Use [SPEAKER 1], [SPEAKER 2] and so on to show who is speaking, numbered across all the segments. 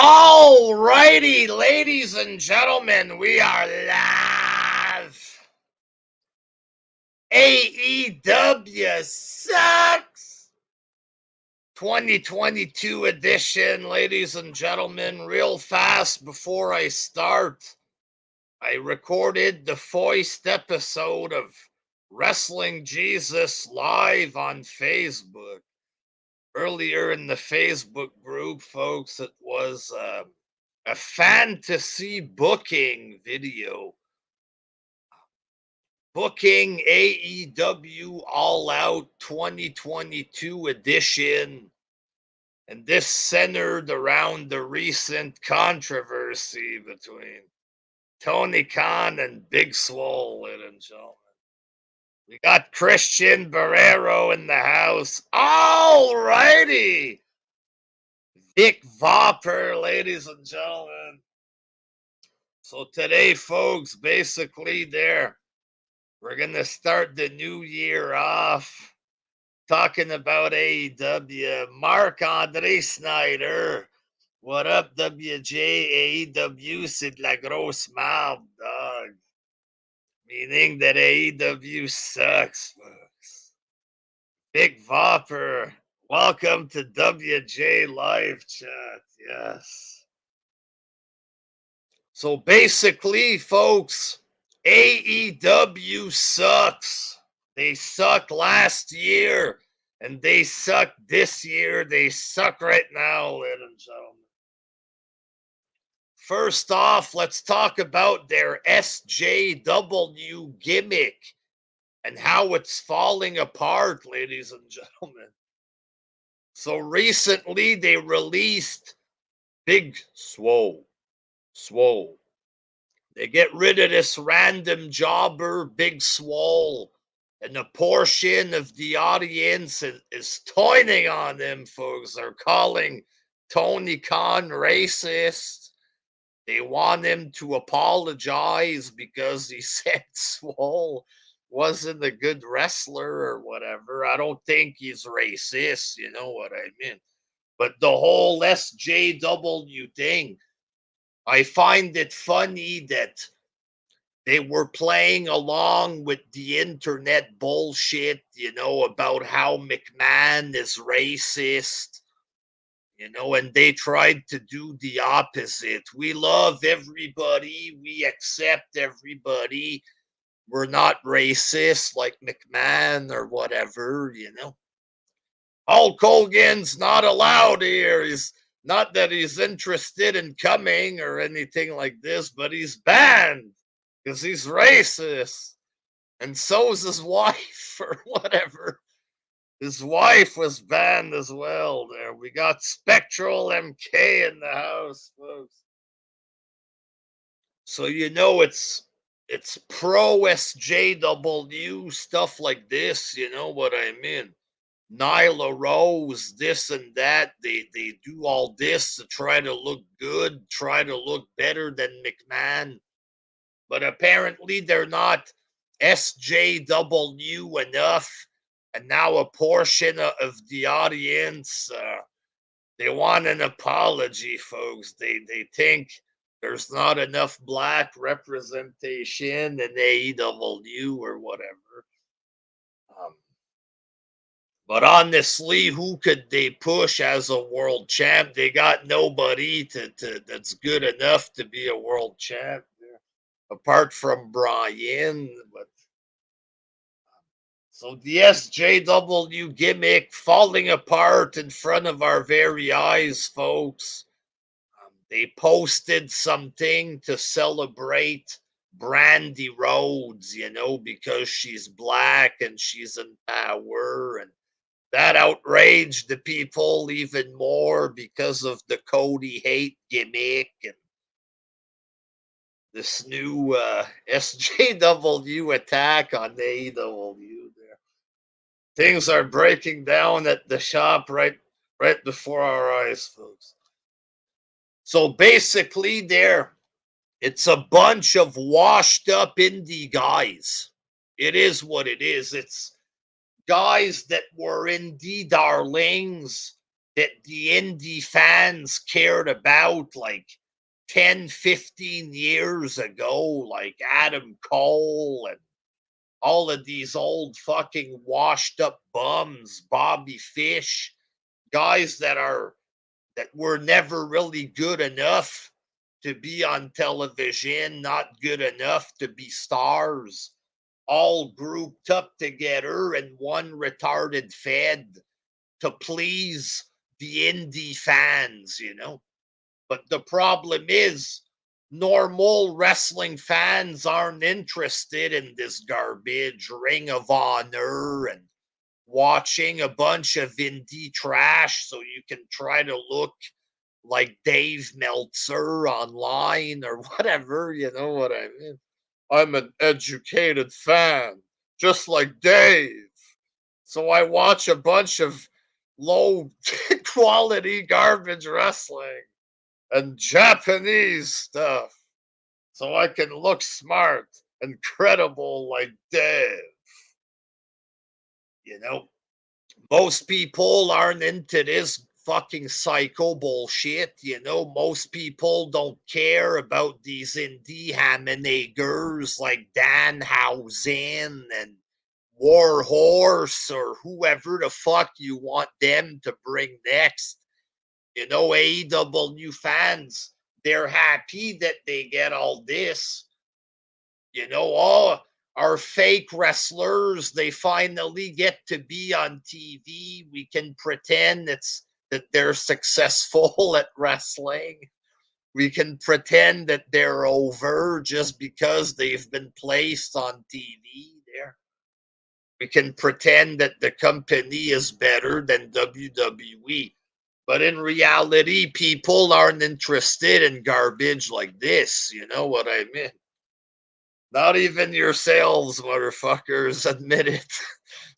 [SPEAKER 1] All righty, ladies and gentlemen, we are live. AEW Sucks 2022 edition, ladies and gentlemen. Real fast before I start, I recorded the first episode of Wrestling Jesus live on Facebook. Earlier in the Facebook group, folks, it was a fantasy booking video. Booking AEW All Out 2022 edition. And this centered around the recent controversy between Tony Khan and Big Swole, ladies and gentlemen. We got Christian Barrero in the house. All righty. Vic Vopper, ladies and gentlemen. So today, folks, basically we're going to start the new year off talking about AEW. Marc-André Snyder. What up, WJ? AEW, c'est de la grosse merde, dog. Meaning that AEW sucks, folks. Big Vopper, welcome to WJ Live Chat. Yes. So basically, folks, AEW sucks. They sucked last year, and they suck this year. They suck right now, ladies and gentlemen. First off, let's talk about their SJW gimmick and how it's falling apart, ladies and gentlemen. So recently, they released Big Swole. They get rid of this random jobber, Big Swole, and a portion of the audience is toying on them, folks. They're calling Tony Khan racist. They want him to apologize because he said Swole wasn't a good wrestler or whatever. I don't think he's racist, you know what I mean? But the whole SJW thing, I find it funny that they were playing along with the internet bullshit, you know, about how McMahon is racist, you know, and they tried to do the opposite. We love everybody, we accept everybody. We're not racist like McMahon or whatever, you know. Hulk Hogan's not allowed here. He's not that he's interested in coming or anything like this, but he's banned because he's racist. And so's his wife or whatever. His wife was banned as well there. We got Spectral MK in the house, folks. So you know it's pro SJW stuff like this, you know what I mean? Nyla Rose, this and that. They do all this to try to look good, try to look better than McMahon. But apparently they're not SJW enough. And now a portion of the audience, they want an apology, folks. They think there's not enough black representation in AEW or whatever. But honestly, who could they push as a world champ? They got nobody that's good enough to be a world champ, apart from Brian. But so the SJW gimmick falling apart in front of our very eyes, folks. They posted something to celebrate Brandy Rhodes, you know, because she's black and she's in power, and that outraged the people even more because of the Cody hate gimmick and this new SJW attack on AEW there. Things are breaking down at the shop right before our eyes, folks. So basically it's a bunch of washed up indie guys. It is what it is. It's guys that were indie darlings that the indie fans cared about like 10, 15 years ago, like Adam Cole and all of these old fucking washed up bums, Bobby Fish, guys that were never really good enough to be on television, not good enough to be stars, all grouped up together in one retarded fed to please the indie fans, you know. But the problem is, normal wrestling fans aren't interested in this garbage, Ring of Honor, and watching a bunch of indie trash so you can try to look like Dave Meltzer online or whatever. You know what I mean? I'm an educated fan, just like Dave. So I watch a bunch of low quality garbage wrestling and Japanese stuff so I can look smart and credible like Dave. You know, most people aren't into this fucking psycho bullshit. You know, most people don't care about these indie Hamanagers like Danhausen and Warhorse or whoever the fuck you want them to bring next. You know, AEW fans, they're happy that they get all this. You know, all our fake wrestlers, they finally get to be on TV. We can pretend that they're successful at wrestling. We can pretend that they're over just because they've been placed on TV there. We can pretend that the company is better than WWE. But in reality, people aren't interested in garbage like this. You know what I mean? Not even yourselves, motherfuckers, admit it.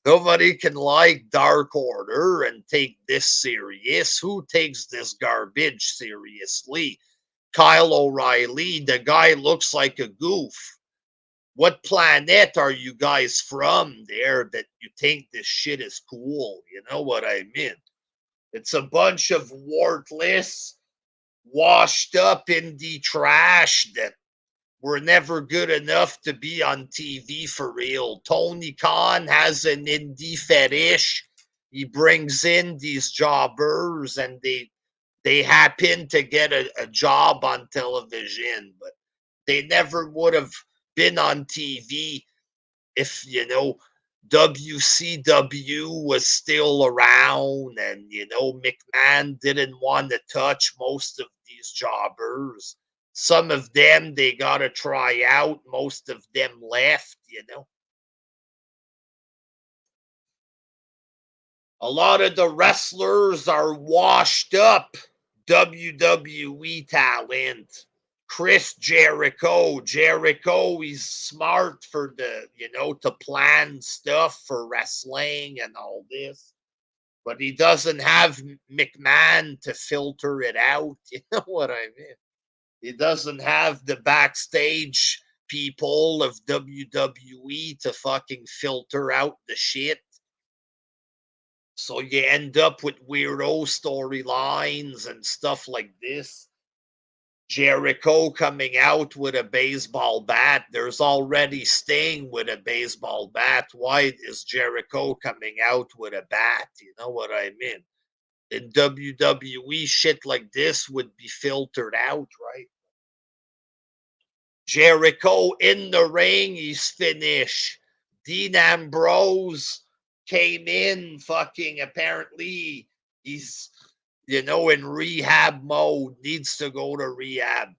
[SPEAKER 1] Nobody can like Dark Order and take this serious. Who takes this garbage seriously? Kyle O'Reilly, the guy looks like a goof. What planet are you guys from there that you think this shit is cool? You know what I mean? It's a bunch of worthless, washed up indie trash that were never good enough to be on TV for real. Tony Khan has an indie fetish. He brings in these jobbers and they happen to get a job on television, but they never would have been on TV if, you know, WCW was still around and, you know, McMahon didn't want to touch most of these jobbers. Some of them they got to try out, most of them left, you know. A lot of the wrestlers are washed up WWE talent. Chris Jericho. Jericho, he's smart for the, you know, to plan stuff for wrestling and all this. But he doesn't have McMahon to filter it out. You know what I mean? He doesn't have the backstage people of WWE to fucking filter out the shit. So you end up with weirdo storylines and stuff like this. Jericho coming out with a baseball bat. There's already Sting with a baseball bat. Why is Jericho coming out with a bat? You know what I mean? In WWE, shit like this would be filtered out, right? Jericho in the ring, he's finished. Dean Ambrose came in, fucking apparently he's, you know, in rehab mode, needs to go to rehab.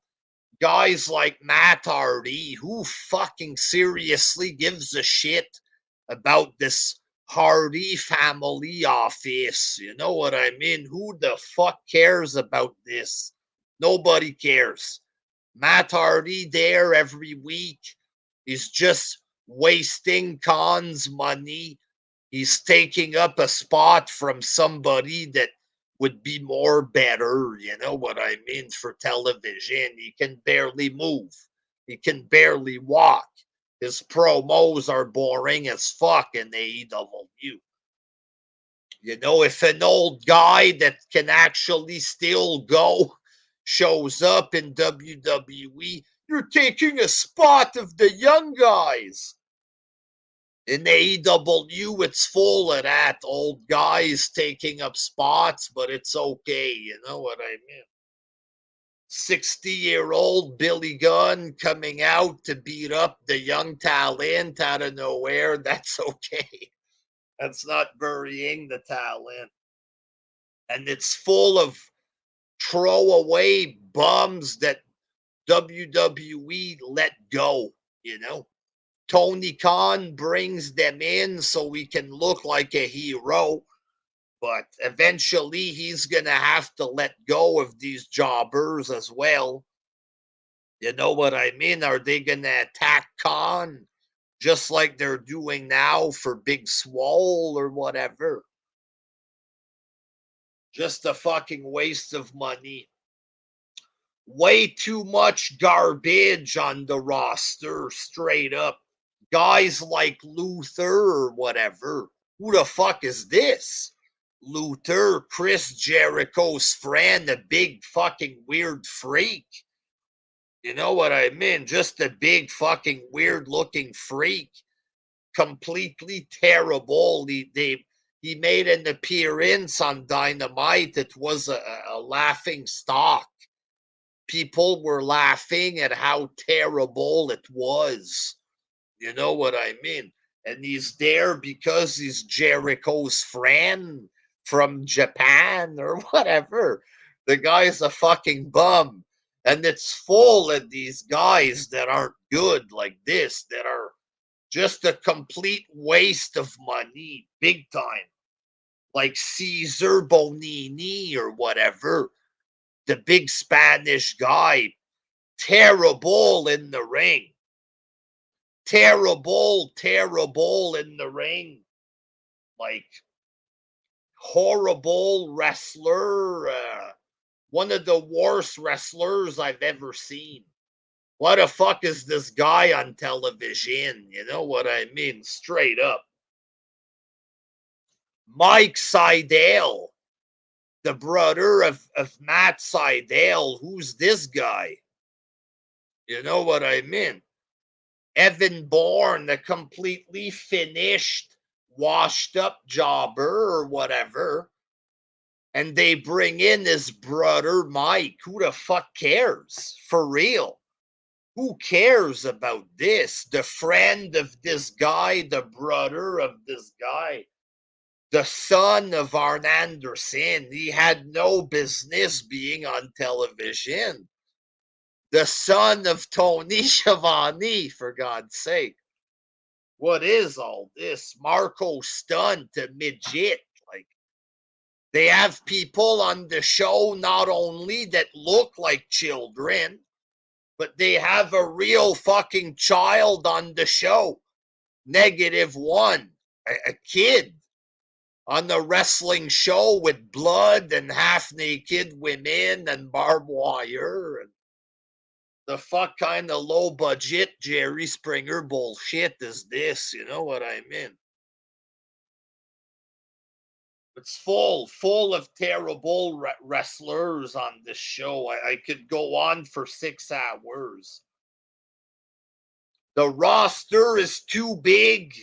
[SPEAKER 1] Guys like Matt Hardy, who fucking seriously gives a shit about this Hardy family office? You know what I mean? Who the fuck cares about this? Nobody cares. Matt Hardy there every week. He's just wasting Khan's money. He's taking up a spot from somebody that would be more better, you know what I mean, for television. He can barely move. He can barely walk. His promos are boring as fuck in AEW. If an old guy that can actually still go shows up in WWE, you're taking a spot of the young guys. In AEW, it's full of that old guys taking up spots, but it's okay. You know what I mean? 60-year-old Billy Gunn coming out to beat up the young talent out of nowhere. That's okay. That's not burying the talent. And it's full of throwaway bums that WWE let go, Tony Khan brings them in so we can look like a hero, but eventually he's going to have to let go of these jobbers as well. You know what I mean? Are they going to attack Khan just like they're doing now for Big Swole or whatever? Just a fucking waste of money. Way too much garbage on the roster, straight up. Guys like Luther or whatever. Who the fuck is this? Luther, Chris Jericho's friend, a big fucking weird freak. You know what I mean? Just a big fucking weird looking freak. Completely terrible. He made an appearance on Dynamite. It was a laughing stock. People were laughing at how terrible it was. You know what I mean? And he's there because he's Jericho's friend from Japan or whatever. The guy's a fucking bum. And it's full of these guys that aren't good like this, that are just a complete waste of money, big time. Like Caesar Bonini or whatever, the big Spanish guy, terrible in the ring. Terrible in the ring. Like, horrible wrestler. One of the worst wrestlers I've ever seen. What the fuck is this guy on television? You know what I mean? Straight up. Mike Seidel, the brother of Matt Seidel. Who's this guy? You know what I mean? Evan Bourne, a completely finished, washed up jobber or whatever. And they bring in his brother, Mike. Who the fuck cares? For real. Who cares about this? The friend of this guy, the brother of this guy, the son of Arn Anderson. He had no business being on television. The son of Tony Schiavone, for God's sake. What is all this? Marco Stunt, a midget. Like, they have people on the show not only that look like children, but they have a real fucking child on the show. -1, a kid on the wrestling show with blood and half-naked women and barbed wire. And the fuck kind of low-budget Jerry Springer bullshit is this? You know what I mean? It's full of terrible wrestlers on this show. I could go on for 6 hours. The roster is too big.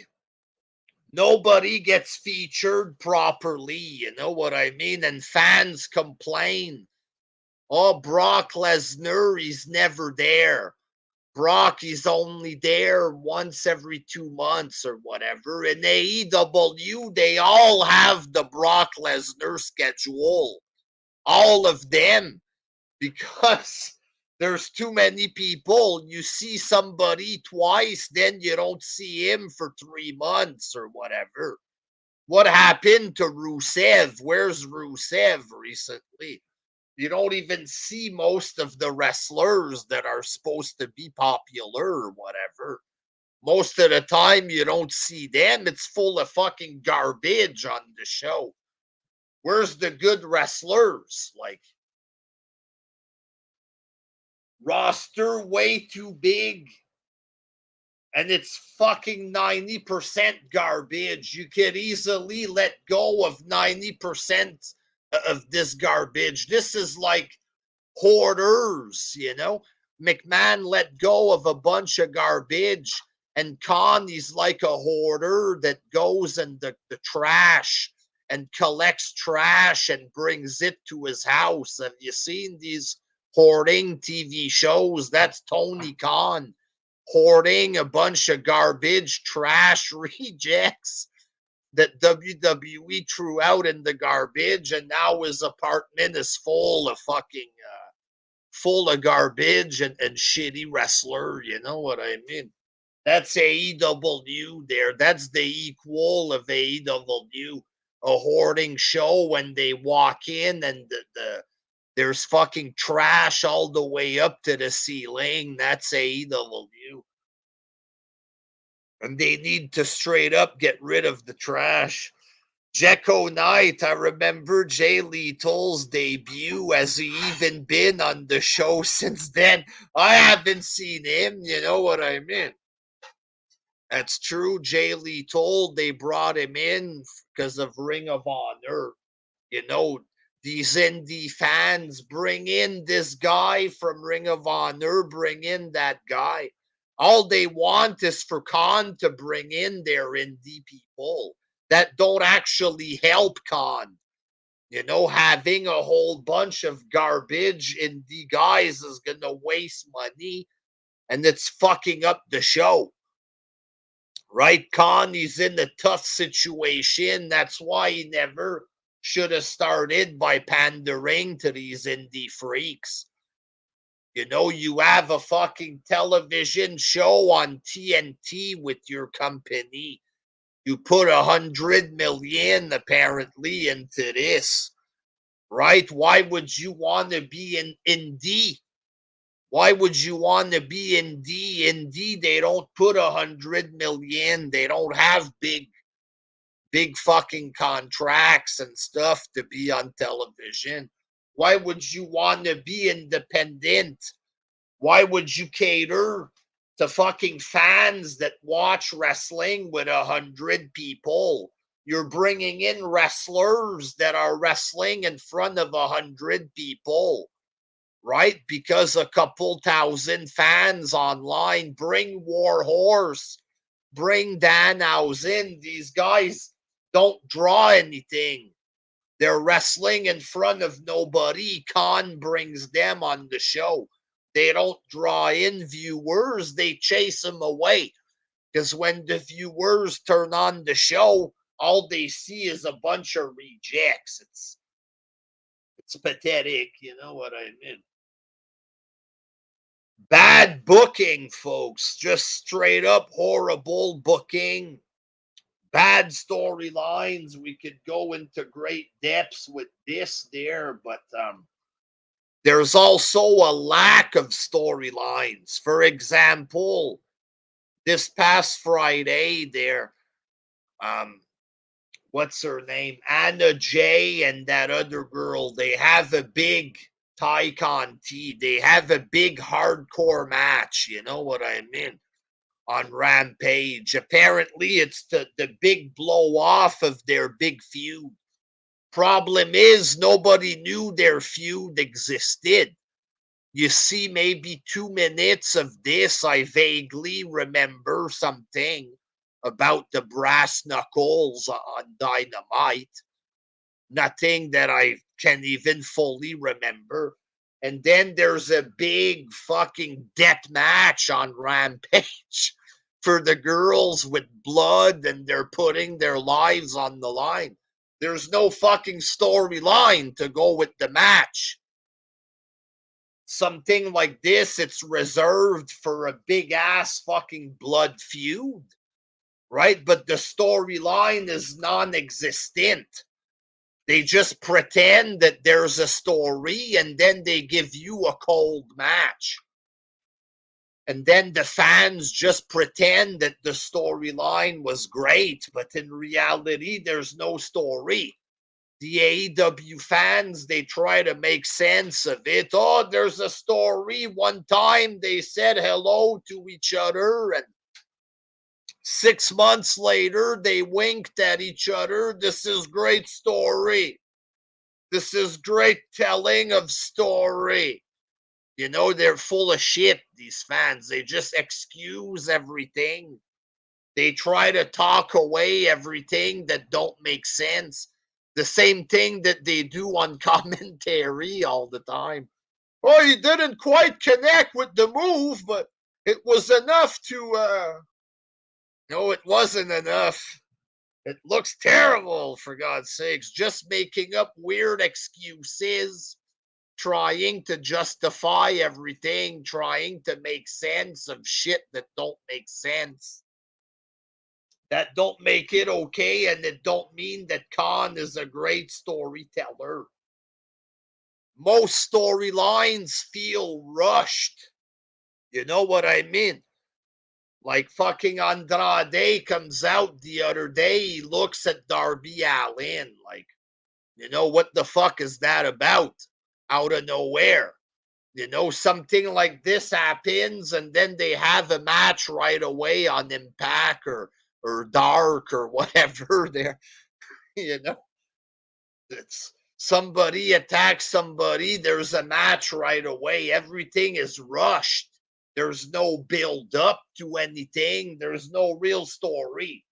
[SPEAKER 1] Nobody gets featured properly. You know what I mean? And fans complain. Oh, Brock Lesnar, he's never there. Brock is only there once every 2 months or whatever. In AEW, they all have the Brock Lesnar schedule. All of them. Because there's too many people. You see somebody twice, then you don't see him for 3 months or whatever. What happened to Rusev? Where's Rusev recently? You don't even see most of the wrestlers that are supposed to be popular or whatever. Most of the time, you don't see them. It's full of fucking garbage on the show. Where's the good wrestlers? Like, roster way too big. and it's fucking 90% garbage. You could easily let go of 90% of this garbage. This is like hoarders, you know. McMahon let go of a bunch of garbage, and Connie's like a hoarder that goes in the trash and collects trash and brings it to his house. Have you seen these hoarding TV shows? That's Tony Khan hoarding a bunch of garbage, trash, rejects that WWE threw out in the garbage, and now his apartment is full of fucking full of garbage and shitty wrestler. You know what I mean? That's AEW there. That's the equal of AEW. A hoarding show when they walk in and there's fucking trash all the way up to the ceiling. That's AEW. And they need to straight up get rid of the trash. Jericho Knight, I remember Jay Lethal's debut. Has he even been on the show since then? I haven't seen him, you know what I mean? That's true. Jay Lethal, they brought him in because of Ring of Honor. You know, these indie fans bring in this guy from Ring of Honor, bring in that guy. All they want is for Khan to bring in their indie people that don't actually help Khan. You know, having a whole bunch of garbage indie guys is going to waste money and it's fucking up the show. Right? Khan, he's in a tough situation. That's why he never should have started by pandering to these indie freaks. You know, you have a fucking television show on TNT with your company. You put 100 million apparently into this, right? Why would you want to be in indie? Why would you want to be in D? In D, they don't put 100 million. They don't have big fucking contracts and stuff to be on television. Why would you want to be independent? Why would you cater to fucking fans that watch wrestling with 100 people? You're bringing in wrestlers that are wrestling in front of 100 people, right? Because a couple thousand fans online. Bring Warhorse, bring Danhausen. These guys don't draw anything. They're wrestling in front of nobody. Khan brings them on the show. They don't draw in viewers. They chase them away. Because when the viewers turn on the show, all they see is a bunch of rejects. It's pathetic, you know what I mean? Bad booking, folks. Just straight up horrible booking. Bad storylines. We could go into great depths with this there, but there's also a lack of storylines. For example, this past Friday there, what's her name? Anna Jay and that other girl, they have a big Tycon T. They have a big hardcore match. You know what I mean? On Rampage. Apparently, it's the big blow off of their big feud. Problem is, nobody knew their feud existed. You see, maybe 2 minutes of this, I vaguely remember something about the brass knuckles on Dynamite. Nothing that I can even fully remember. And then there's a big fucking death match on Rampage for the girls with blood, and they're putting their lives on the line. There's no fucking storyline to go with the match. Something like this, it's reserved for a big ass fucking blood feud, right? But the storyline is non existent. They just pretend that there's a story and then they give you a cold match. And then the fans just pretend that the storyline was great, but in reality, there's no story. The AEW fans, they try to make sense of it. Oh, there's a story. One time they said hello to each other and 6 months later, they winked at each other. This is great story. This is great telling of story. You know, they're full of shit, these fans. They just excuse everything. They try to talk away everything that don't make sense. The same thing that they do on commentary all the time. Oh, you didn't quite connect with the move, but it was enough to no, it wasn't enough. It looks terrible, for God's sakes. Just making up weird excuses, trying to justify everything, trying to make sense of shit that don't make sense. That don't make it okay, and it don't mean that Khan is a great storyteller. Most storylines feel rushed. You know what I mean? Like fucking Andrade comes out the other day, he looks at Darby Allin like, you know, what the fuck is that about? Out of nowhere. You know, something like this happens, and then they have a match right away on Impact or Dark or whatever there. You know, it's somebody attacks somebody, there's a match right away. Everything is rushed. There's no build up to anything. There's no real story.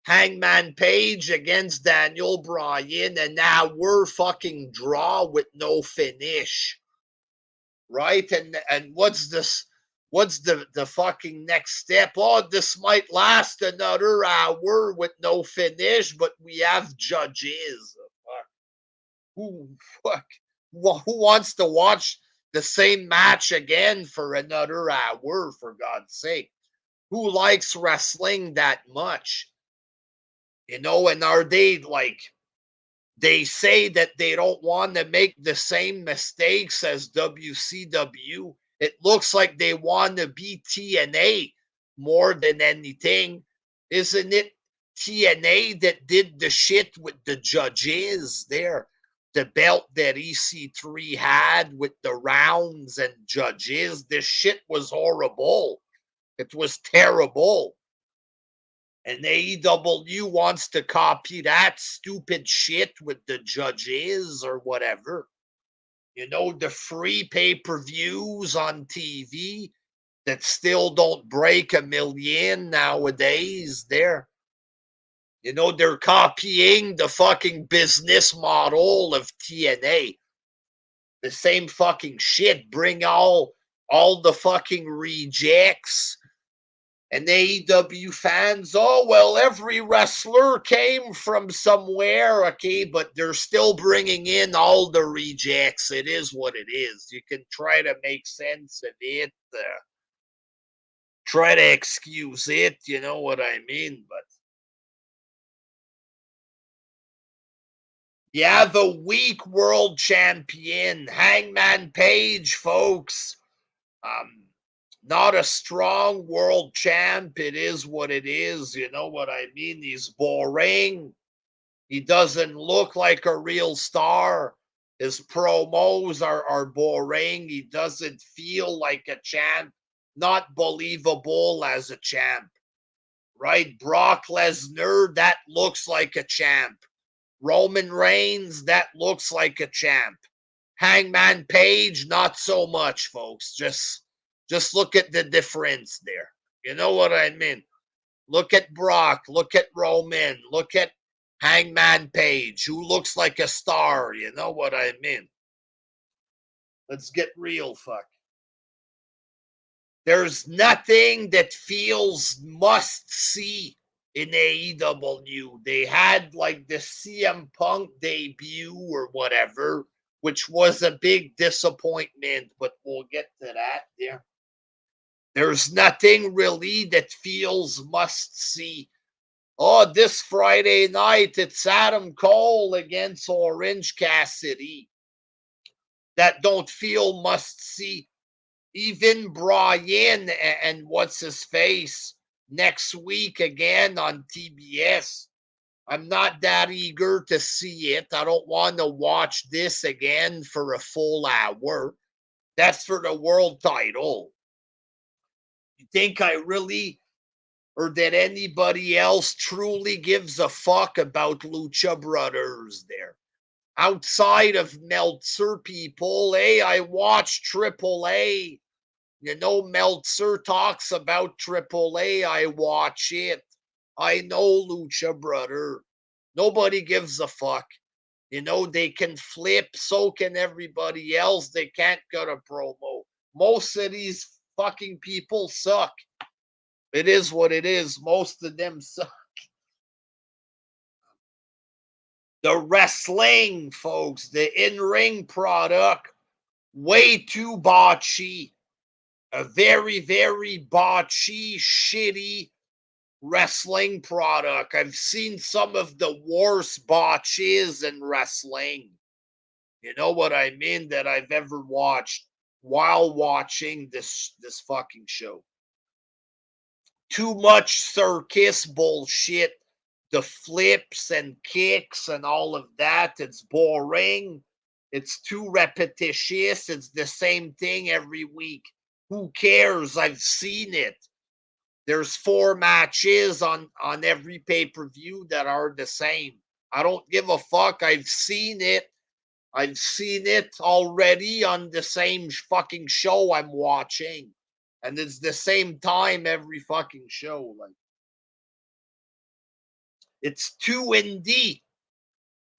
[SPEAKER 1] Hangman Page against Daniel Bryan, and now we're fucking draw with no finish. Right? And what's this? What's the fucking next step? Oh, this might last another hour with no finish, but we have judges. Who fuck? Who wants to watch the same match again for another hour? For God's sake, who likes wrestling that much? You know, and are they like? They say that they don't want to make the same mistakes as WCW. It looks like they want to be TNA more than anything. Isn't it TNA that did the shit with the judges there? The belt that EC3 had with the rounds and judges. This shit was horrible. It was terrible. And AEW wants to copy that stupid shit with the judges or whatever. You know, the free pay-per-views on TV that still don't break 1 million nowadays. You know, they're copying the fucking business model of TNA. The same fucking shit. Bring all the fucking rejects. And AEW fans, oh, well, every wrestler came from somewhere, okay, but they're still bringing in all the rejects. It is what it is. You can try to make sense of it, try to excuse it, you know what I mean? But you have a weak world champion, Hangman Page, folks. Um, Not a strong world champ. It is what it is. You know what I mean? He's boring. He doesn't look like a real star. His promos are boring. He doesn't feel like a champ. Not believable as a champ. Right? Brock Lesnar, that looks like a champ. Roman Reigns, that looks like a champ. Hangman Page, not so much, folks. Just look at the difference there. You know what I mean? Look at Brock, look at Roman, look at Hangman Page, who looks like a star. You know what I mean? Let's get real, fuck. There's nothing that feels must see in AEW. They had like the CM Punk debut or whatever, which was a big disappointment, but we'll get to that there. There's nothing really that feels must see. Oh, this Friday night, it's Adam Cole against Orange Cassidy. That don't feel must see. Even Brian and what's his face next week again on TBS. I'm not that eager to see it. I don't want to watch this again for a full hour. That's for the world title. You think I really or that anybody else truly gives a fuck about Lucha Brothers there. Outside of Meltzer, people, hey, I watch AAA. You know, Meltzer talks about AAA. I watch it. I know Lucha Brother. Nobody gives a fuck. You know, they can flip, so can everybody else. They can't cut a promo. Most of these fucking people suck. It is what it is. Most of them suck. The wrestling, folks, the in-ring product, way too botchy. A very, very botchy, shitty wrestling product. I've seen some of the worst botches in wrestling. You know what I mean? That I've ever watched while watching this fucking show. Too much circus bullshit. The flips and kicks and all of that. It's boring. It's too repetitious. It's the same thing every week. Who cares? I've seen it. There's 4 matches on every pay-per-view that are the same. I don't give a fuck. I've seen it. I've seen it already on the same fucking show I'm watching. And it's the same time every fucking show. Like, it's too indie.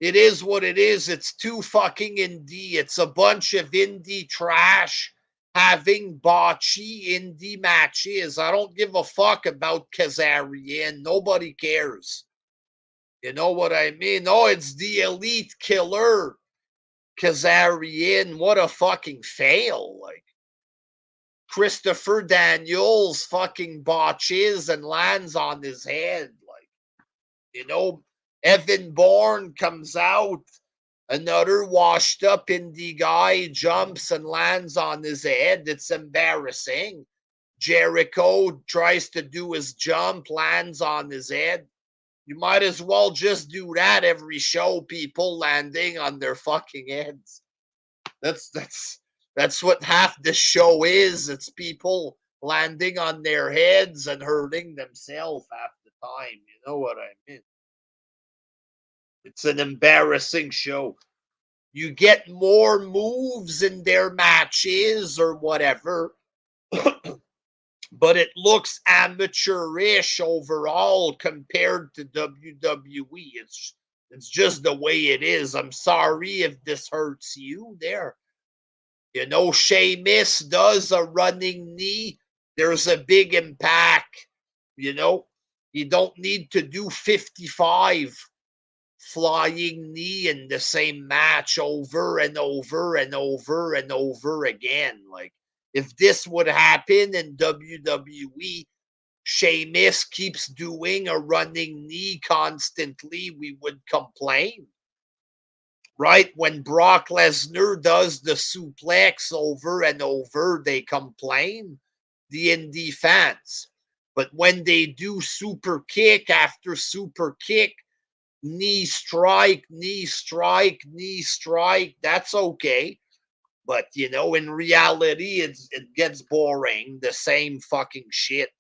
[SPEAKER 1] It is what it is. It's too fucking indie. It's a bunch of indie trash having botchy indie matches. I don't give a fuck about Kazarian. Nobody cares. You know what I mean? Oh, it's the elite killer. Kazarian. What a fucking fail. Like, Christopher Daniels fucking botches and lands on his head. Like, you know, Evan Bourne comes out. Another washed up indie guy jumps and lands on his head. It's embarrassing. Jericho tries to do his jump, lands on his head. You might as well just do that every show, people landing on their fucking heads. That's what half the show is. It's people landing on their heads and hurting themselves half the time. You know what I mean? It's an embarrassing show. You get more moves in their matches or whatever, but it looks amateurish overall compared to WWE. It's just the way it is. I'm sorry if this hurts you there. You know, Sheamus does a running knee. There's a big impact. You know, you don't need to do 55 flying knee in the same match over and over and over and over again. Like, if this would happen in WWE, Sheamus keeps doing a running knee constantly, we would complain. Right? When Brock Lesnar does the suplex over and over, they complain, the indie fans. But when they do super kick after super kick, knee strike, knee strike, knee strike, that's okay. But, you know, in reality, it gets boring. The same fucking shit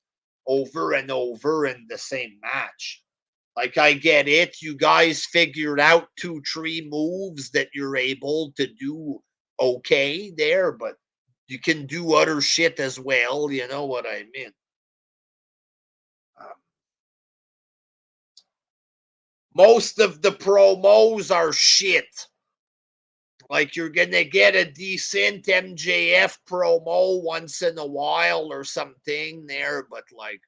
[SPEAKER 1] over and over in the same match. Like, I get it. You guys figured out 2-3 moves that you're able to do okay there, but you can do other shit as well. You know what I mean? Most of the promos are shit. Like, you're going to get a decent MJF promo once in a while or something there, but like,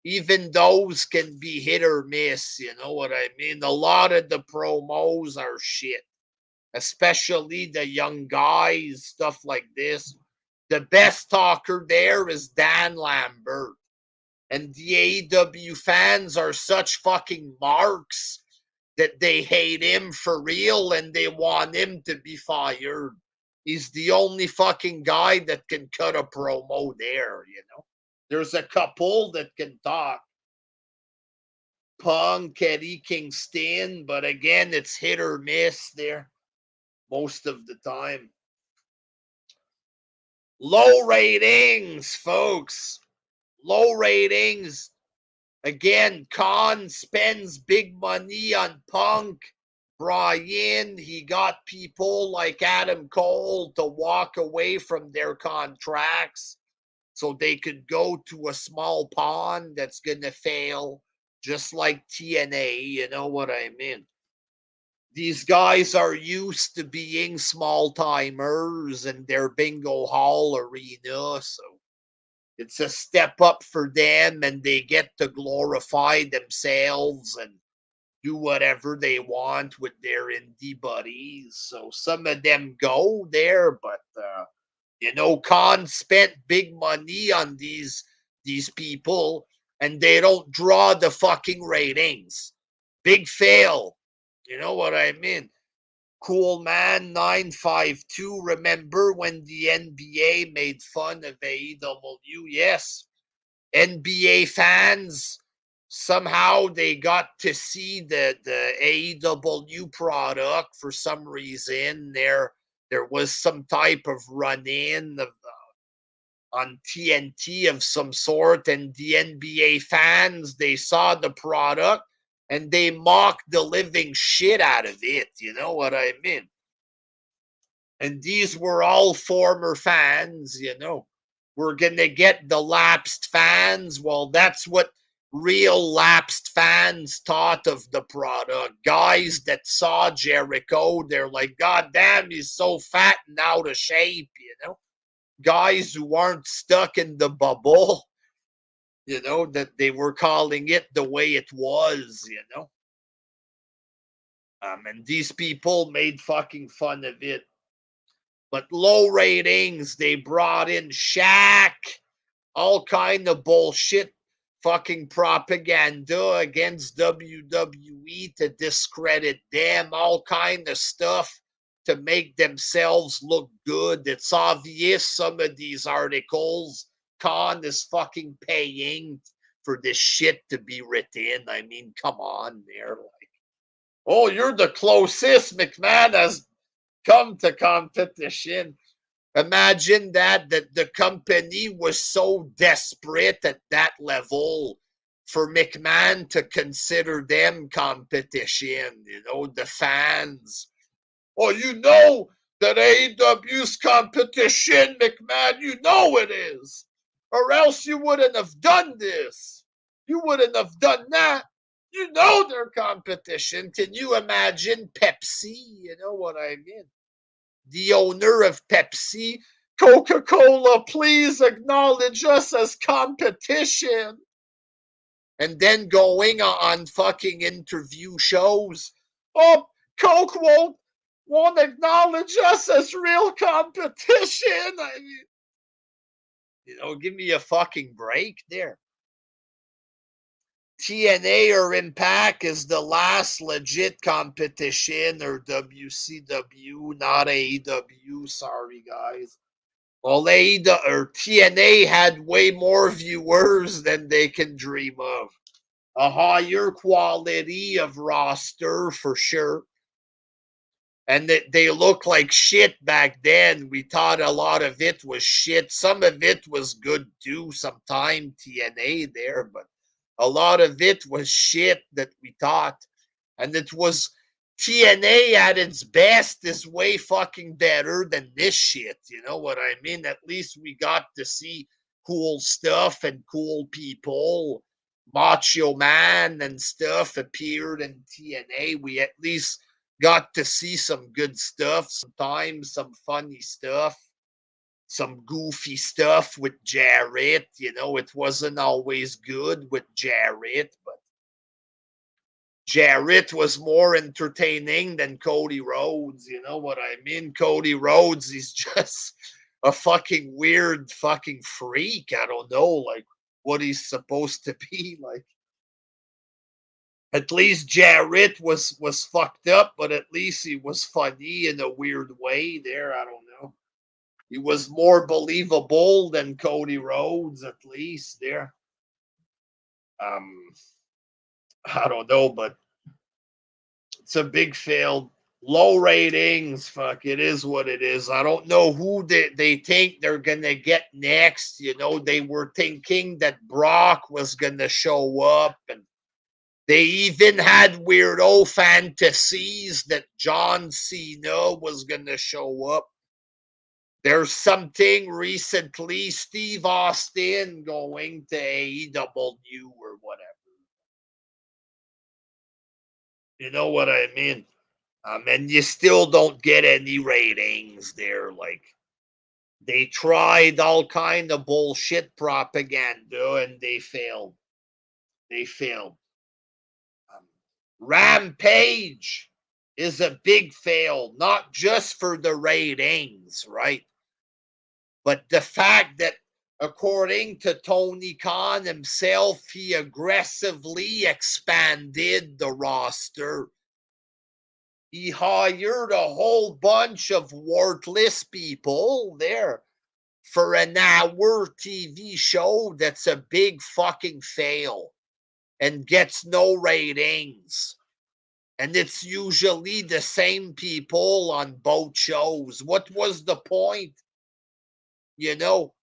[SPEAKER 1] even those can be hit or miss. You know what I mean? A lot of the promos are shit, especially the young guys, stuff like this. The best talker there is Dan Lambert. And the AEW fans are such fucking marks that they hate him for real and they want him to be fired. He's the only fucking guy that can cut a promo there, you know. There's a couple that can talk. Punk, Eddie Kingston, but again, it's hit or miss there most of the time. Low ratings, folks. Low ratings. Again, Khan spends big money on Punk. Brian, he got people like Adam Cole to walk away from their contracts so they could go to a small pond that's going to fail, just like TNA. You know what I mean? These guys are used to being small timers in their bingo hall arena. So it's a step up for them, and they get to glorify themselves and do whatever they want with their indie buddies. So some of them go there, but Khan spent big money on these people, and they don't draw the fucking ratings. Big fail. You know what I mean? Cool Man 952. Remember when the NBA made fun of AEW? Yes. NBA fans, somehow they got to see the AEW product for some reason. There was some type of run-in on TNT of some sort, and the NBA fans, they saw the product and they mocked the living shit out of it. You know what I mean? And these were all former fans. We're going to get the lapsed fans. Well, that's what real lapsed fans thought of the product. Guys that saw Jericho, they're like, God damn, he's so fat and out of shape. Guys who aren't stuck in the bubble, that they were calling it the way it was. And these people made fucking fun of it. But low ratings, they brought in Shaq, all kind of bullshit fucking propaganda against WWE to discredit them, all kind of stuff to make themselves look good. It's obvious some of these articles, Khan is fucking paying for this shit to be written. I mean, come on, they're like, oh, you're the closest McMahon has come to competition. Imagine that the company was so desperate at that level for McMahon to consider them competition, the fans. Oh, that AEW's competition, McMahon, it is. Or else you wouldn't have done this. You wouldn't have done that. Their competition. Can you imagine Pepsi? You know what I mean? The owner of Pepsi, Coca-Cola, please acknowledge us as competition. And then going on fucking interview shows. Oh, Coke won't acknowledge us as real competition. I mean, give me a fucking break there. TNA or Impact is the last legit competition, or WCW, not AEW. Sorry, guys. Well, TNA had way more viewers than they can dream of. A higher quality of roster for sure. And they look like shit back then. We thought a lot of it was shit. Some of it was good too, sometime TNA there, but a lot of it was shit that we thought. And it was TNA at its best is way fucking better than this shit. You know what I mean? At least we got to see cool stuff and cool people. Macho Man and stuff appeared in TNA. We at least got to see some good stuff, sometimes some funny stuff, some goofy stuff with Jarrett. It wasn't always good with Jarrett, but Jarrett was more entertaining than Cody Rhodes. You know what I mean? Cody Rhodes, he's just a fucking weird fucking freak. I don't know, like, what he's supposed to be. Like, at least Jarrett was fucked up, but at least he was funny in a weird way there. I don't know. He was more believable than Cody Rhodes, at least there. I don't know, but it's a big fail. Low ratings. Fuck, it is what it is. I don't know who they think they're going to get next. You know, they were thinking that Brock was going to show up, and they even had weirdo fantasies that John Cena was going to show up. There's something recently, Steve Austin going to AEW or whatever. You know what I mean? And you still don't get any ratings there. Like, they tried all kind of bullshit propaganda and they failed. They failed. Um, Rampage is a big fail, not just for the ratings, right? But the fact that, according to Tony Khan himself, he aggressively expanded the roster. He hired a whole bunch of worthless people there for an hour TV show that's a big fucking fail and gets no ratings. And it's usually the same people on both shows. What was the point? You know,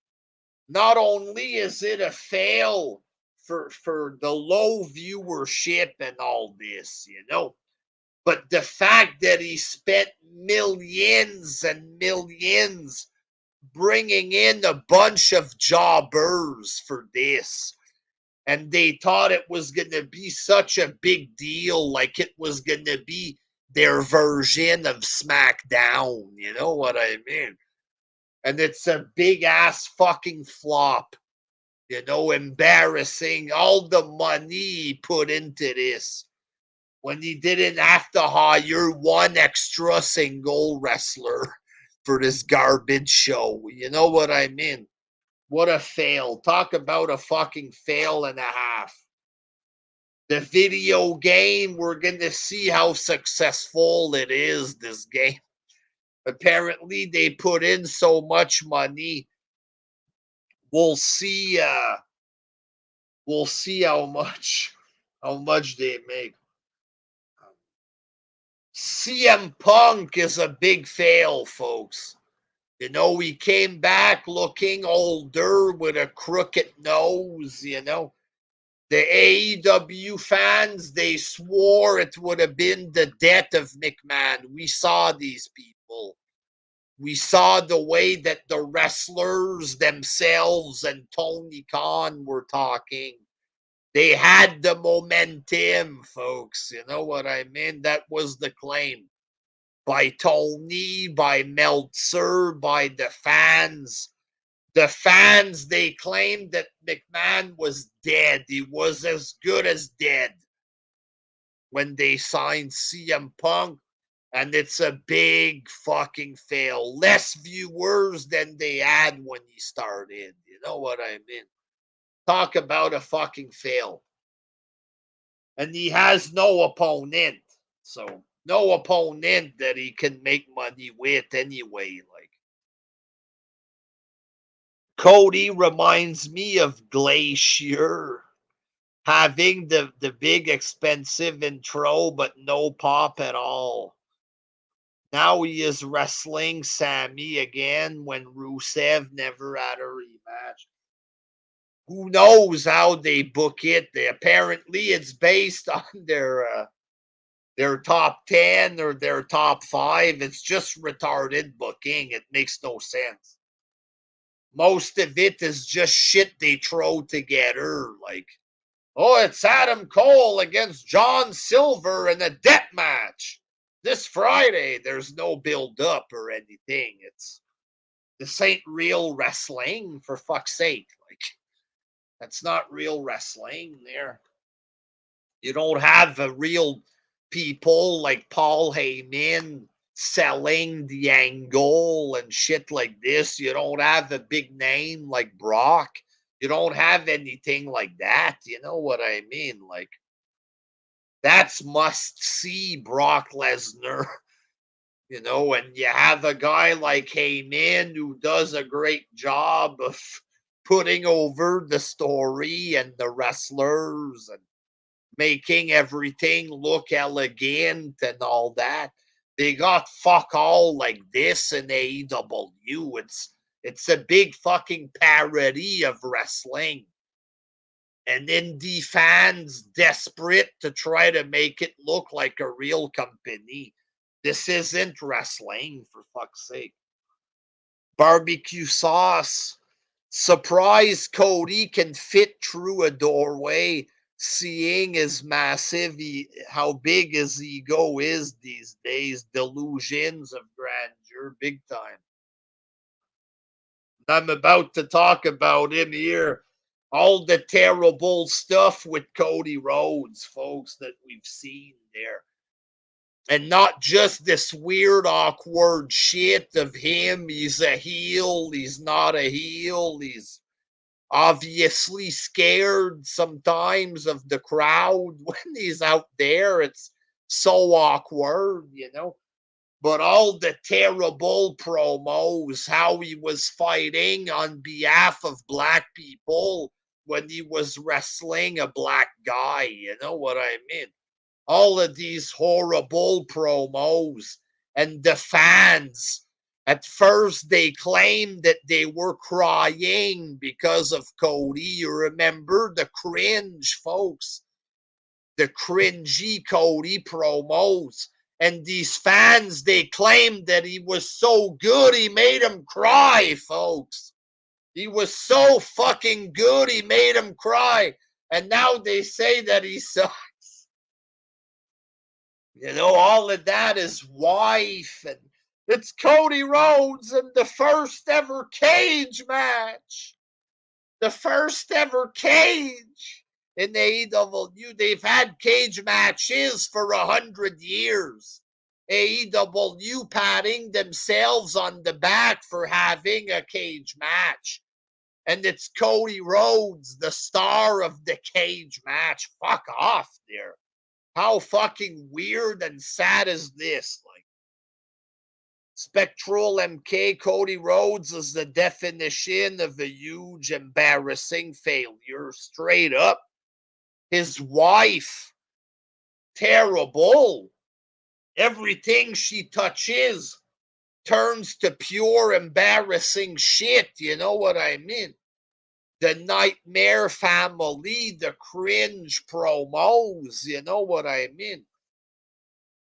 [SPEAKER 1] not only is it a fail for the low viewership and all this, you know, but the fact that he spent millions and millions bringing in a bunch of jobbers for this, and they thought it was going to be such a big deal, like it was going to be their version of SmackDown. You know what I mean? And it's a big ass fucking flop. You know, embarrassing. All the money he put into this when he didn't have to hire one extra single wrestler for this garbage show. You know what I mean? What a fail. Talk about a fucking fail and a half. The video game, we're going to see how successful it is, this game. Apparently, they put in so much money. We'll see. We'll see how much they make. CM Punk is a big fail, folks. You know, he came back looking older with a crooked nose, you know. The AEW fans, they swore it would have been the death of McMahon. We saw these people. We saw the way that the wrestlers themselves and Tony Khan were talking. They had the momentum, folks. You know what I mean? That was the claim by Tony, by Meltzer, by the fans. The fans, they claimed that McMahon was dead. He was as good as dead when they signed CM Punk, and it's a big fucking fail. Less viewers than they had when he started. You know what I mean? Talk about a fucking fail. And he has no opponent. So, no opponent that he can make money with anyway. Like, Cody reminds me of Glacier having the big expensive intro but no pop at all. Now he is wrestling Sammy again when Rusev never had a rematch. Who knows how they book it? Apparently it's based on their top 10 or their top 5. It's just retarded booking. It makes no sense. Most of it is just shit they throw together. Like, oh, it's Adam Cole against John Silver in a death match this Friday. There's no build up or anything. This ain't real wrestling, for fuck's sake. Like, that's not real wrestling there. You don't have a real people like Paul Heyman selling the angle and shit like this. You don't have a big name like Brock. You don't have anything like that. You know what I mean? Like, that's must see Brock Lesnar, you know, and you have a guy like Heyman who does a great job of putting over the story and the wrestlers and making everything look elegant and all that. They got fuck all like this in AEW. It's a big fucking parody of wrestling. And indie fans desperate to try to make it look like a real company. This isn't wrestling, for fuck's sake. Barbecue sauce. Surprise Cody can fit through a doorway, seeing his massive, how big his ego is these days. Delusions of grandeur, big time. I'm about to talk about him here. All the terrible stuff with Cody Rhodes, folks, that we've seen there. And not just this weird, awkward shit of him. He's a heel. He's not a heel. He's obviously scared sometimes of the crowd when he's out there. It's so awkward, you know. But all the terrible promos, how he was fighting on behalf of black people when he was wrestling a black guy, you know what I mean? All of these horrible promos, and the fans. At first, they claimed that they were crying because of Cody. You remember the cringe, folks, the cringy Cody promos. And these fans, they claimed that he was so good, he made them cry, folks. He was so fucking good, he made them cry. And now they say that he sucks. You know, all of that is wife, and it's Cody Rhodes in the first ever cage match. The first ever cage in AEW. They've had cage matches for 100 years. AEW patting themselves on the back for having a cage match. And it's Cody Rhodes, the star of the cage match. Fuck off there. How fucking weird and sad is this? Like, Spectral MK Cody Rhodes is the definition of a huge, embarrassing failure. Straight up. His wife, terrible. Everything she touches turns to pure, embarrassing shit. You know what I mean? The Nightmare Family, the cringe promos. You know what I mean?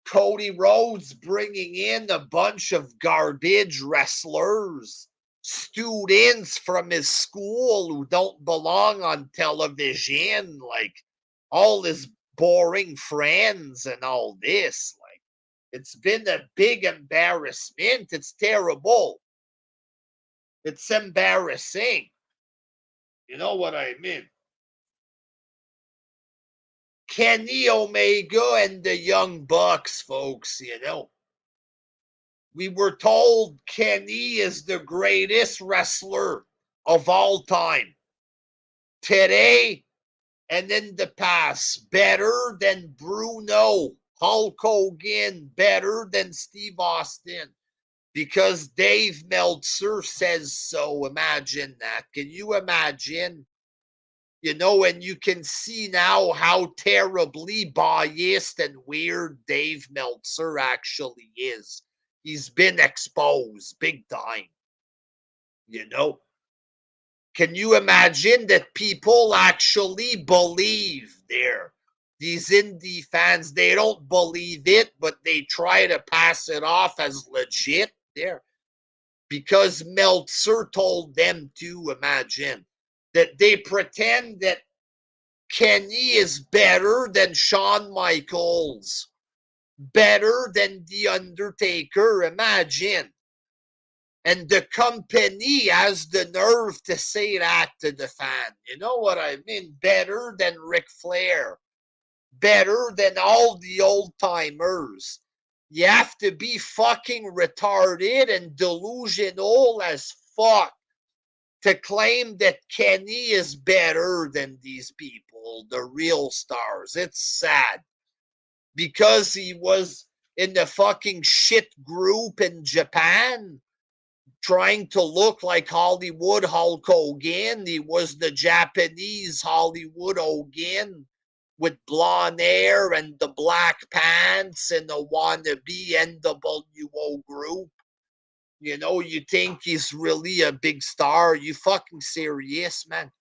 [SPEAKER 1] Cody Rhodes bringing in a bunch of garbage wrestlers, students from his school who don't belong on television, like all his boring friends and all this. Like, it's been a big embarrassment. It's terrible. It's embarrassing. You know what I mean? Kenny Omega and the Young Bucks, folks, you know. We were told Kenny is the greatest wrestler of all time. Today and in the past, better than Bruno, Hulk Hogan, better than Steve Austin, because Dave Meltzer says so. Imagine that. Can you imagine? You know, and you can see now how terribly biased and weird Dave Meltzer actually is. He's been exposed big time. You know, can you imagine that people actually believe there? These indie fans, they don't believe it, but they try to pass it off as legit there because Meltzer told them to. Imagine that they pretend that Kenny is better than Shawn Michaels, better than The Undertaker. Imagine. And the company has the nerve to say that to the fan. You know what I mean? Better than Ric Flair. Better than all the old timers. You have to be fucking retarded and delusional as fuck to claim that Kenny is better than these people, the real stars. It's sad. Because he was in the fucking shit group in Japan, trying to look like Hollywood Hulk Hogan. He was the Japanese Hollywood Hogan with blonde hair and the black pants and the wannabe NWO group. You know, you think he's really a big star. You fucking serious, man?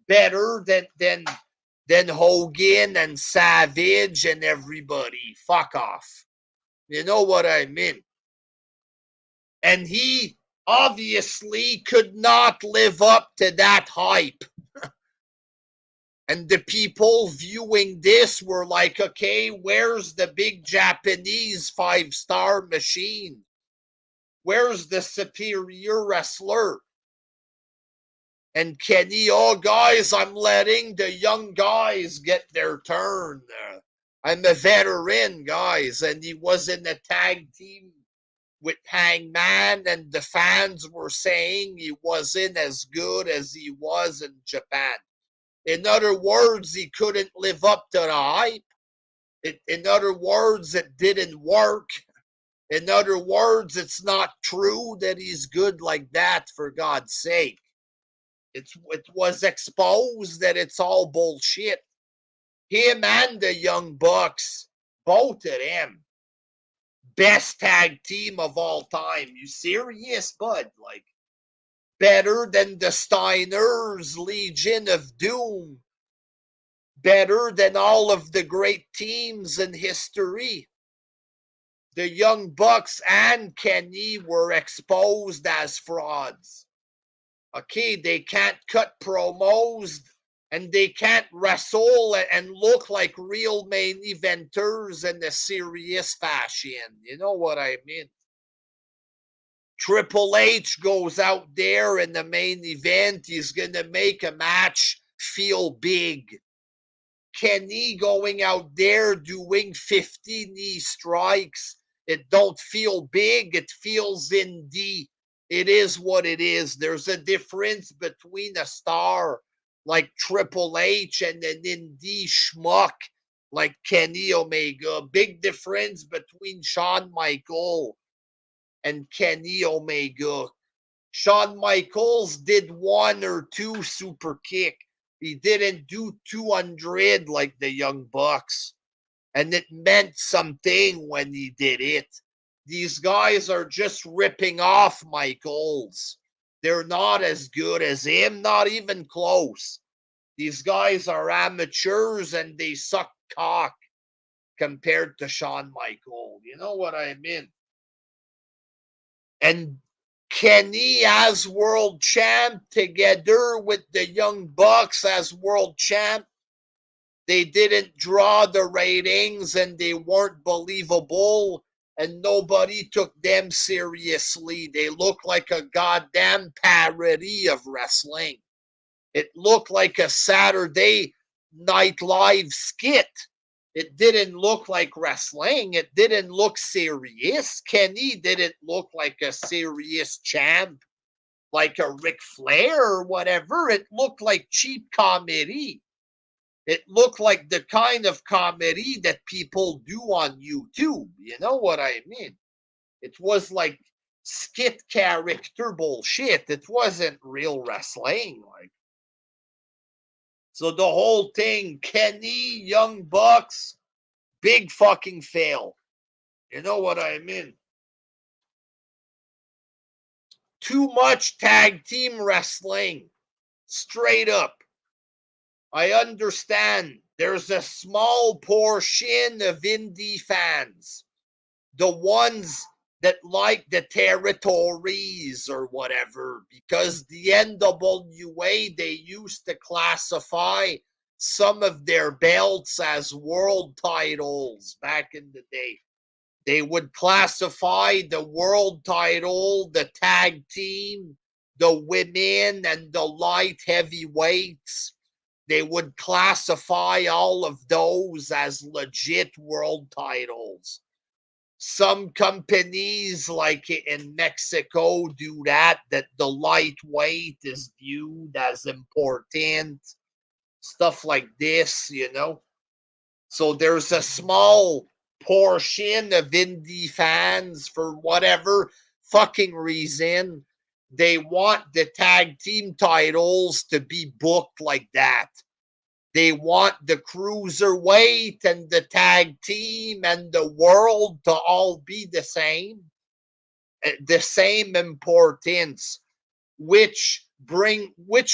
[SPEAKER 1] Better than Hogan and Savage and everybody. Fuck off. You know what I mean? And he obviously could not live up to that hype. And the people viewing this were like, okay, where's the big Japanese 5-star machine? Where's the superior wrestler? And Kenny, oh, guys, I'm letting the young guys get their turn. I'm a veteran, guys. And he was in a tag team with Hangman, and the fans were saying he wasn't as good as he was in Japan. In other words, he couldn't live up to the hype. In other words, it didn't work. In other words, it's not true that he's good like that, for God's sake. It was exposed that it's all bullshit. Him and the Young Bucks, both of them, best tag team of all time. You serious, bud? Like, better than the Steiners, Legion of Doom. Better than all of the great teams in history. The Young Bucks and Kenny were exposed as frauds. Okay, they can't cut promos and they can't wrestle and look like real main eventers in a serious fashion. You know what I mean? Triple H goes out there in the main event. He's going to make a match feel big. Kenny going out there doing 50 knee strikes. It don't feel big. It feels indie. It is what it is. There's a difference between a star like Triple H and an indie schmuck like Kenny Omega. Big difference between Shawn Michaels and Kenny Omega. Shawn Michaels did 1 or 2 super kick. He didn't do 200 like the Young Bucks. And it meant something when he did it. These guys are just ripping off Michaels. They're not as good as him, not even close. These guys are amateurs and they suck cock compared to Shawn Michaels. You know what I mean? And Kenny as world champ together with the Young Bucks as world champ. They didn't draw the ratings and they weren't believable and nobody took them seriously. They looked like a goddamn parody of wrestling. It looked like a Saturday Night Live skit. It didn't look like wrestling. It didn't look serious. Kenny didn't look like a serious champ, like a Ric Flair or whatever. It looked like cheap comedy. It looked like the kind of comedy that people do on YouTube. You know what I mean? It was like skit character bullshit. It wasn't real wrestling. Like, so the whole thing, Kenny, Young Bucks, big fucking fail. You know what I mean? Too much tag team wrestling. Straight up. I understand there's a small portion of indie fans, the ones that like the territories or whatever, because the NWA, they used to classify some of their belts as world titles back in the day. They would classify the world title, the tag team, the women, and the light heavyweights. They would classify all of those as legit world titles. Some companies, like in Mexico, do that the lightweight is viewed as important. Stuff like this, you know. So there's a small portion of indie fans, for whatever fucking reason, they want the tag team titles to be booked like that. They want the cruiserweight and the tag team and the world to all be the same importance, which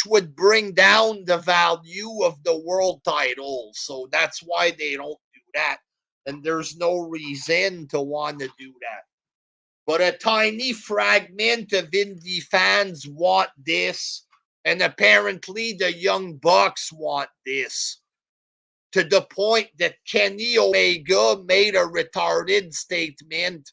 [SPEAKER 1] would bring down the value of the world title. So that's why they don't do that. And there's no reason to want to do that. But a tiny fragment of indie fans want this. And apparently the Young Bucks want this. To the point that Kenny Omega made a retarded statement.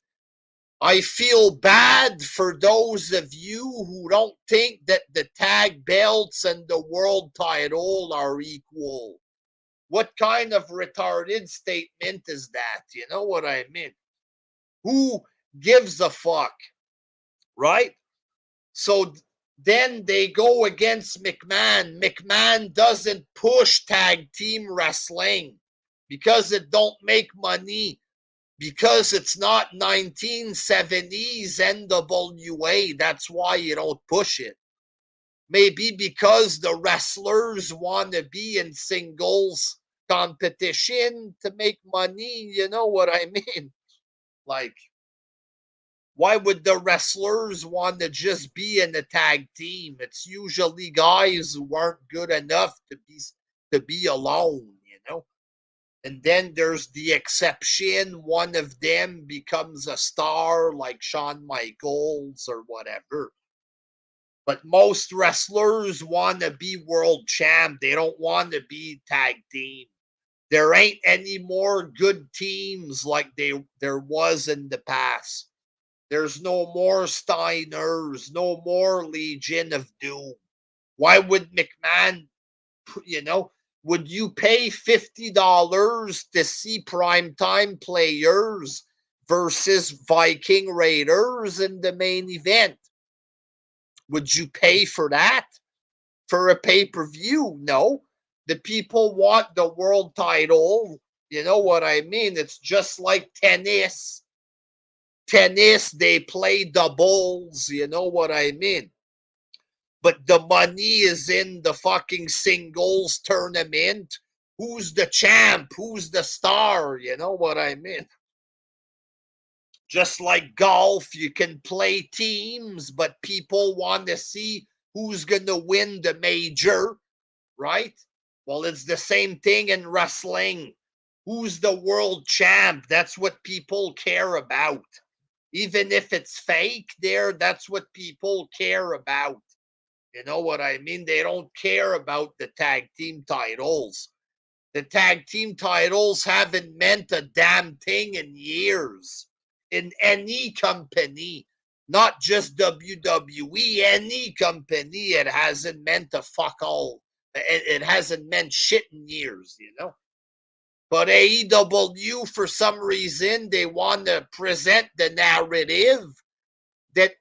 [SPEAKER 1] I feel bad for those of you who don't think that the tag belts and the world title are equal. What kind of retarded statement is that? You know what I mean? Who gives a fuck? Right? So then they go against McMahon. McMahon doesn't push tag team wrestling because it don't make money, because it's not 1970s NWA. That's why you don't push it. Maybe because the wrestlers want to be in singles competition to make money. You know what I mean? Like, why would the wrestlers want to just be in a tag team? It's usually guys who aren't good enough to be alone, you know? And then there's the exception. One of them becomes a star like Shawn Michaels or whatever. But most wrestlers want to be world champ. They don't want to be tag team. There ain't any more good teams like there was in the past. There's no more Steiners, no more Legion of Doom. Why would McMahon, would you pay $50 to see primetime players versus Viking Raiders in the main event? Would you pay for that for a pay-per-view? No. The people want the world title. You know what I mean? It's just like tennis. Tennis, they play doubles. You know what I mean? But the money is in the fucking singles tournament. Who's the champ? Who's the star? You know what I mean? Just like golf, you can play teams, but people want to see who's going to win the major, right? Well, it's the same thing in wrestling. Who's the world champ? That's what people care about. Even if it's fake there, that's what people care about. You know what I mean? They don't care about the tag team titles. The tag team titles haven't meant a damn thing in years in any company, not just WWE, any company. It hasn't meant a fuck all. It hasn't meant shit in years, you know? But AEW, for some reason, they want to present the narrative that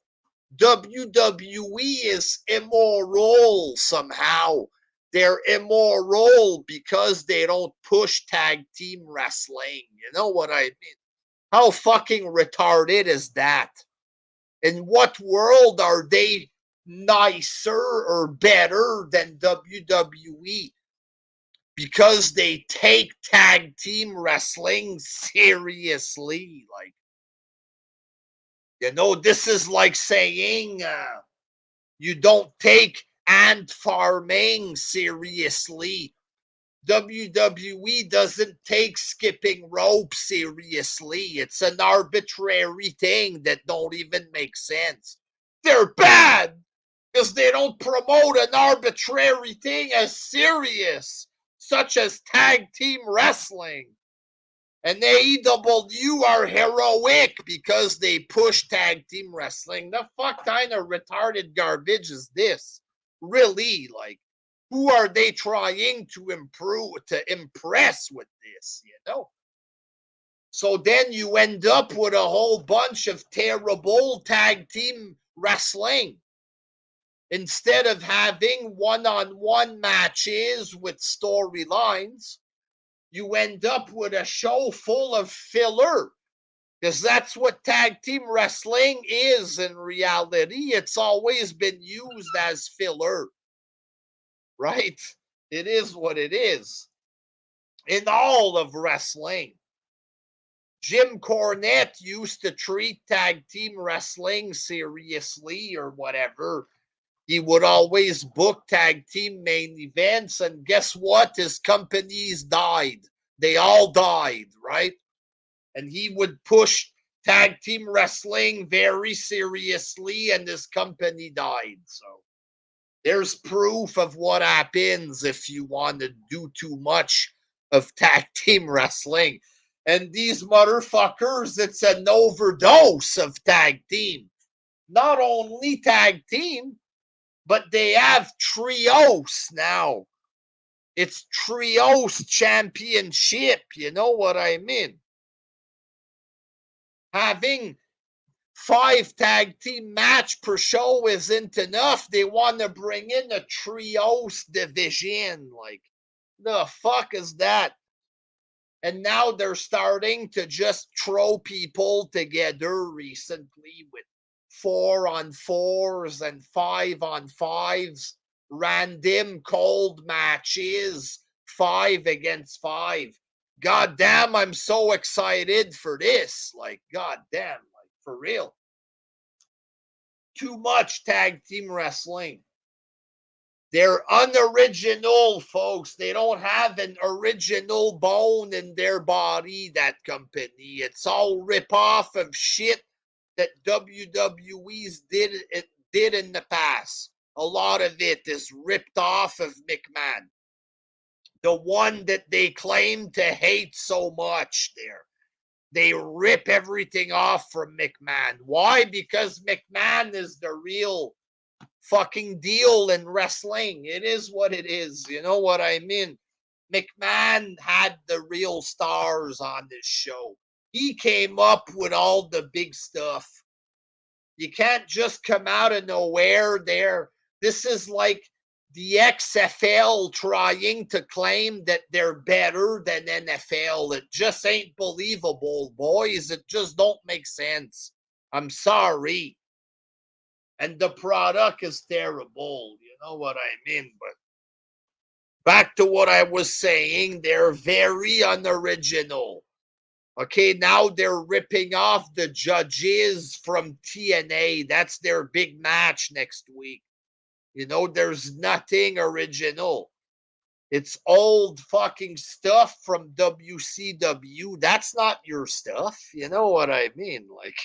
[SPEAKER 1] WWE is immoral somehow. They're immoral because they don't push tag team wrestling. You know what I mean? How fucking retarded is that? In what world are they nicer or better than WWE? Because they take tag team wrestling seriously. Like, this is like saying you don't take ant farming seriously. WWE doesn't take skipping rope seriously. It's an arbitrary thing that don't even make sense. They're bad because they don't promote an arbitrary thing as serious, such as tag team wrestling. And AEW are heroic because they push tag team wrestling. The fuck kind of retarded garbage is this? Really? Like, who are they trying to impress with this, So then you end up with a whole bunch of terrible tag team wrestling. Instead of having one-on-one matches with storylines, you end up with a show full of filler. Because that's what tag team wrestling is in reality. It's always been used as filler. Right? It is what it is. In all of wrestling, Jim Cornette used to treat tag team wrestling seriously or whatever. He would always book tag team main events, and guess what? His companies died. They all died, right? And he would push tag team wrestling very seriously, and his company died. So there's proof of what happens if you want to do too much of tag team wrestling. And these motherfuckers, it's an overdose of tag team. Not only tag team, but they have trios now. It's trios championship. You know what I mean? Having 5 tag team match per show isn't enough. They want to bring in a trios division. Like, the fuck is that? And now they're starting to just throw people together recently with 4-on-4s and 5-on-5s, random cold matches, 5 against 5. God damn, I'm so excited for this. Like, god damn, like, for real. Too much tag team wrestling. They're unoriginal, folks. They don't have an original bone in their body, that company. It's all rip-off of shit that WWE's did in the past. A lot of it is ripped off of McMahon. The one that they claim to hate so much there. They rip everything off from McMahon. Why? Because McMahon is the real fucking deal in wrestling. It is what it is. You know what I mean? McMahon had the real stars on this show. He came up with all the big stuff. You can't just come out of nowhere there. This is like the XFL trying to claim that they're better than NFL. It just ain't believable, boys. It just don't make sense. I'm sorry. And the product is terrible. You know what I mean? But back to what I was saying, they're very unoriginal. Okay, now they're ripping off the judges from TNA. That's their big match next week. You know, there's nothing original. It's old fucking stuff from WCW. That's not your stuff. You know what I mean? Like,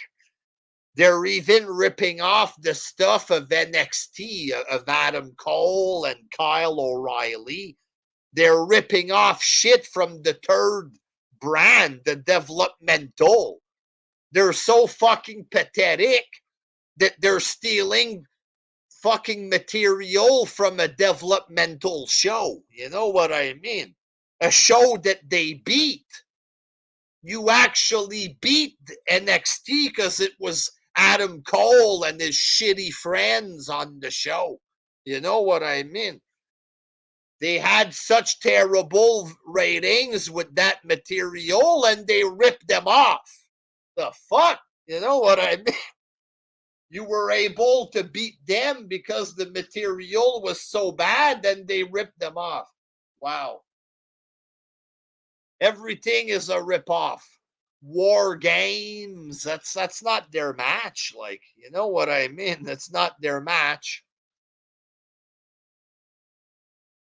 [SPEAKER 1] they're even ripping off the stuff of NXT, of Adam Cole and Kyle O'Reilly. They're ripping off shit from the third brand, the developmental. They're so fucking pathetic that they're stealing fucking material from a developmental show. You know what I mean? A show that they beat. You actually beat NXT because it was Adam Cole and his shitty friends on the show. You know what I mean? They had such terrible ratings with that material and they ripped them off. The fuck? You know what I mean? You were able to beat them because the material was so bad and they ripped them off. Wow. Everything is a ripoff. War games, that's not their match. Like, you know what I mean? That's not their match.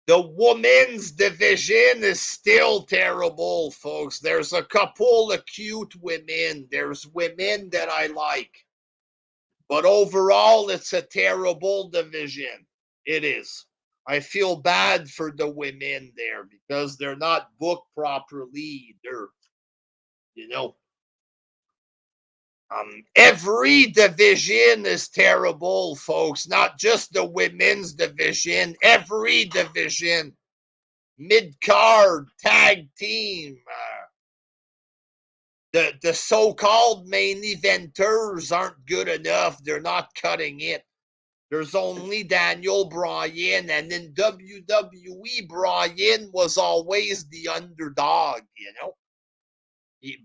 [SPEAKER 1] The women's division is still terrible, folks. There's a couple of cute women. There's women that I like. But overall, it's a terrible division. It is. I feel bad for the women there because they're not booked properly. They're, you know, every division is terrible, folks. Not just the women's division. Every division, mid card, tag team, the so-called main eventers aren't good enough. They're not cutting it. There's only Daniel Bryan, and in WWE, Bryan was always the underdog, you know?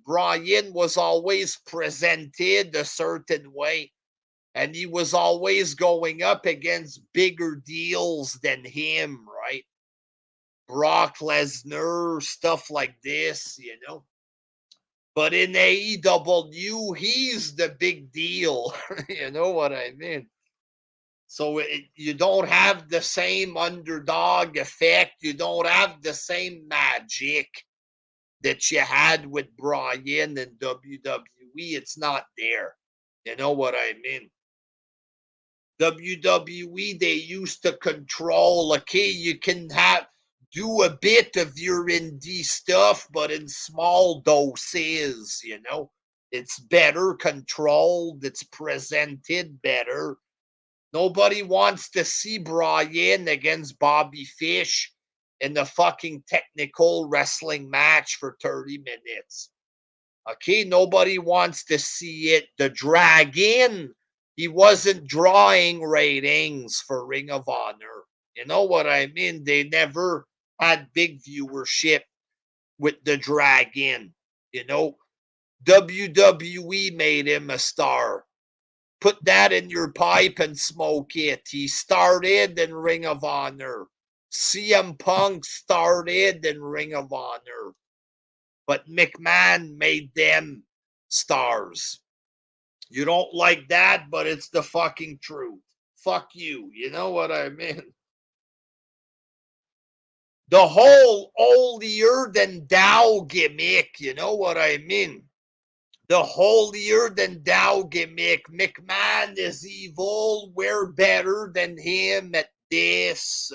[SPEAKER 1] Bryan was always presented a certain way, and he was always going up against bigger deals than him, right? Brock Lesnar, stuff like this, you know. But in AEW, he's the big deal. You know what I mean? So you don't have the same underdog effect. You don't have the same magic that you had with Bryan in WWE. It's not there. You know what I mean? WWE, they used to control, okay, you can do a bit of your indie stuff, but in small doses, you know. It's better controlled, it's presented better. Nobody wants to see Bryan against Bobby Fish in the fucking technical wrestling match for 30 minutes. Okay, nobody wants to see it. The Dragon, he wasn't drawing ratings for Ring of Honor. You know what I mean? They never had big viewership with the Dragon. You know, WWE made him a star. Put that in your pipe and smoke it. He started in Ring of Honor. CM Punk started in Ring of Honor. But McMahon made them stars. You don't like that, but it's the fucking truth. Fuck you. You know what I mean? The whole holier than thou gimmick. You know what I mean? The holier than thou gimmick. McMahon is evil. We're better than him at this.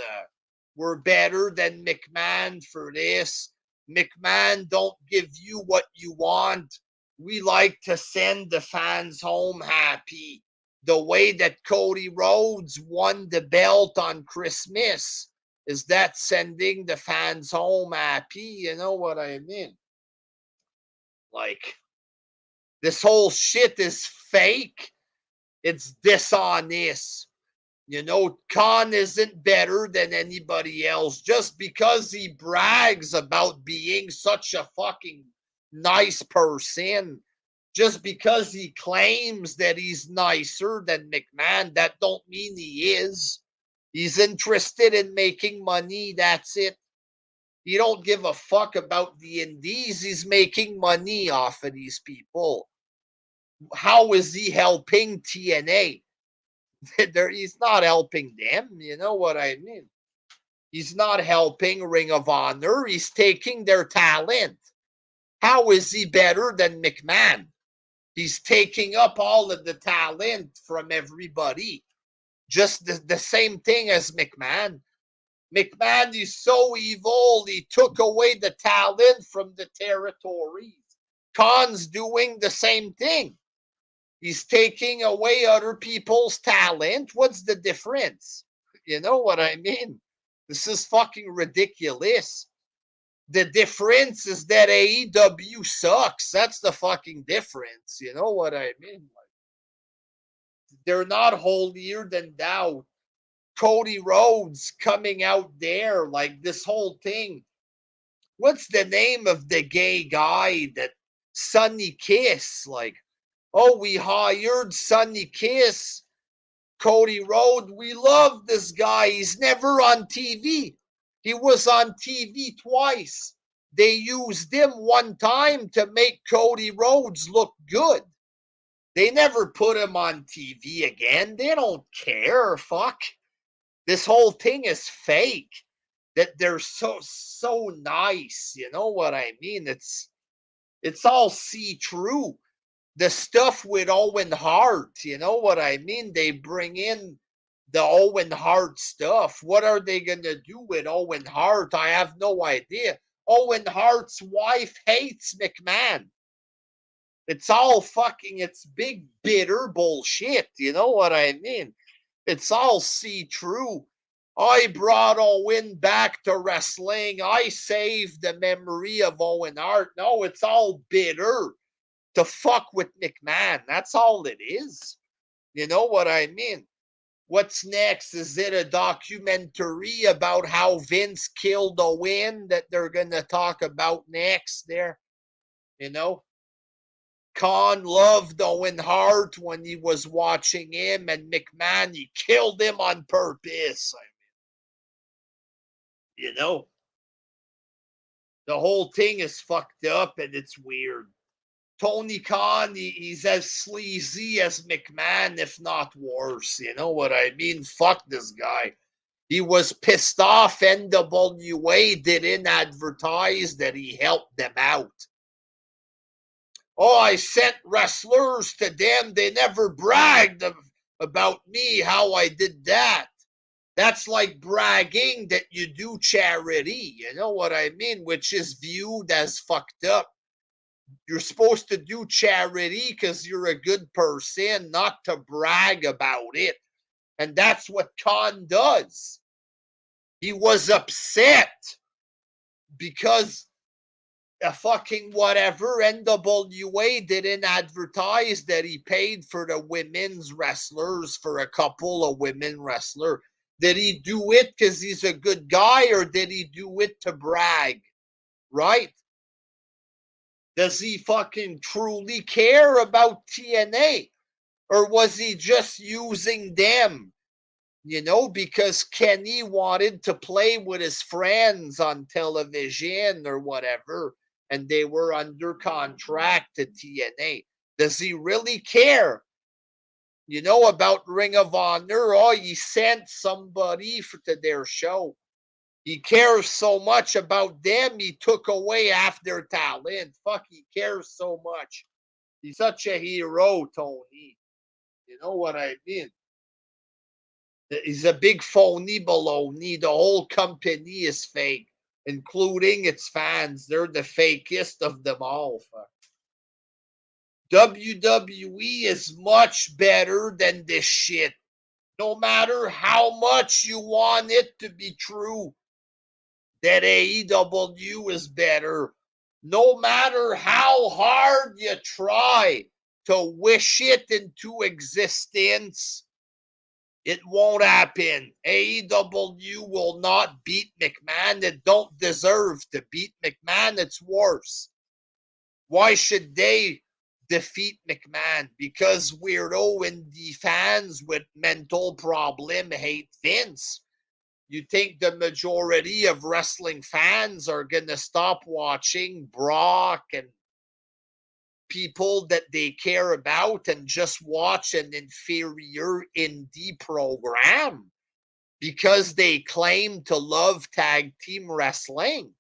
[SPEAKER 1] We're better than McMahon for this. McMahon don't give you what you want. We like to send the fans home happy. The way that Cody Rhodes won the belt on Christmas, is that sending the fans home happy? You know what I mean? Like, this whole shit is fake. It's dishonest. You know, Khan isn't better than anybody else just because he brags about being such a fucking nice person. Just because he claims that he's nicer than McMahon, that don't mean he is. He's interested in making money. That's it. He don't give a fuck about the indies. He's making money off of these people. How is he helping TNA? He's not helping them. You know what I mean? He's not helping Ring of Honor. He's taking their talent. How is he better than McMahon? He's taking up all of the talent from everybody. Just the same thing as McMahon. McMahon is so evil, he took away the talent from the territories. Khan's doing the same thing. He's taking away other people's talent. What's the difference? You know what I mean? This is fucking ridiculous. The difference is that AEW sucks. That's the fucking difference. You know what I mean? They're not holier than thou. Cody Rhodes coming out there, like this whole thing. What's the name of the gay guy that Sonny Kiss? Like, oh, we hired Sonny Kiss, Cody Rhodes. We love this guy. He's never on TV. He was on TV twice. They used him one time to make Cody Rhodes look good. They never put him on TV again. They don't care. Fuck. This whole thing is fake. That they're so nice. You know what I mean? It's all see-through. The stuff with Owen Hart, you know what I mean? They bring in the Owen Hart stuff. What are they going to do with Owen Hart? I have no idea. Owen Hart's wife hates McMahon. It's all fucking, it's big, bitter bullshit. You know what I mean? It's all see-through. I brought Owen back to wrestling. I saved the memory of Owen Hart. No, it's all bitter to fuck with McMahon. That's all it is. You know what I mean? What's next? Is it a documentary about how Vince killed Owen that they're going to talk about next there? You know? Khan loved Owen Hart when he was watching him, and McMahon, he killed him on purpose. You know? The whole thing is fucked up and it's weird. Tony Khan, he's as sleazy as McMahon, if not worse. You know what I mean? Fuck this guy. He was pissed off NWA didn't advertise that he helped them out. Oh, I sent wrestlers to them. They never bragged about me, how I did that. That's like bragging that you do charity. You know what I mean? Which is viewed as fucked up. You're supposed to do charity because you're a good person, not to brag about it. And that's what Khan does. He was upset because a fucking whatever NWA didn't advertise that he paid for the women's wrestlers, for a couple of women wrestler. Did he do it because he's a good guy, or did he do it to brag? Right? Does he fucking truly care about TNA? Or was he just using them? You know, because Kenny wanted to play with his friends on television or whatever, and they were under contract to TNA. Does he really care? You know, about Ring of Honor? Oh, he sent somebody to their show. He cares so much about them, he took away half their talent. Fuck, he cares so much. He's such a hero, Tony. You know what I mean? He's a big phony baloney. The whole company is fake, including its fans. They're the fakest of them all. Fuck. WWE is much better than this shit. No matter how much you want it to be true that AEW is better, no matter how hard you try to wish it into existence, it won't happen. AEW will not beat McMahon. It don't deserve to beat McMahon. It's worse. Why should they defeat McMahon? Because weirdo indie fans with mental problem hate Vince. You think the majority of wrestling fans are going to stop watching Brock and people that they care about and just watch an inferior indie program because they claim to love tag team wrestling,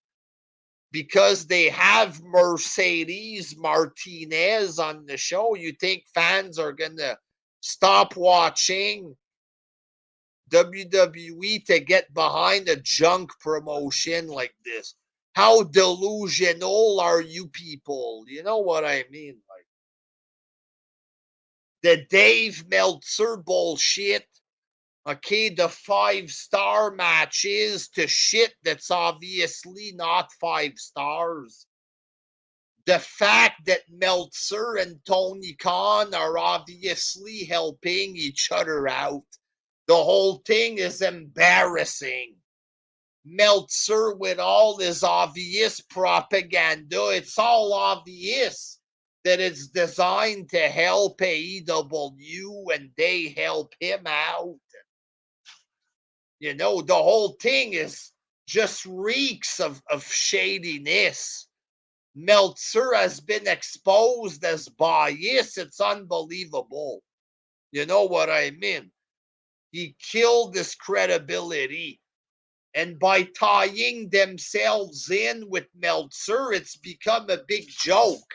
[SPEAKER 1] because they have Mercedes Martinez on the show? You think fans are going to stop watching WWE to get behind a junk promotion like this? How delusional are you people? You know what I mean? Like the Dave Meltzer bullshit. Okay, the 5-star matches to shit that's obviously not 5 stars. The fact that Meltzer and Tony Khan are obviously helping each other out. The whole thing is embarrassing. Meltzer, with all his obvious propaganda, it's all obvious that it's designed to help AEW and they help him out. You know, the whole thing is just reeks of shadiness. Meltzer has been exposed as bias. It's unbelievable. You know what I mean? He killed his credibility. And by tying themselves in with Meltzer, it's become a big joke.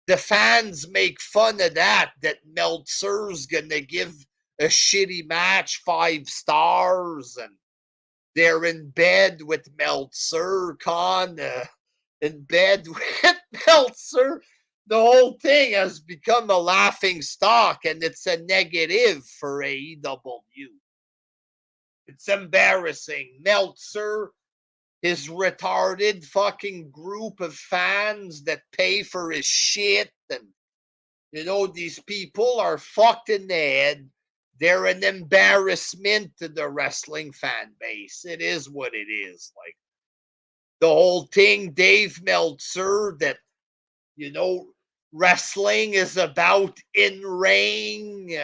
[SPEAKER 1] The fans make fun of that Meltzer's going to give a shitty match 5 stars, and they're in bed with Meltzer, Khan, in bed with Meltzer. The whole thing has become a laughing stock, and it's a negative for AEW. It's embarrassing. Meltzer, his retarded fucking group of fans that pay for his shit, and you know, these people are fucked in the head. They're an embarrassment to the wrestling fan base. It is what it is. Like the whole thing, Dave Meltzer, that, you know, wrestling is about in ring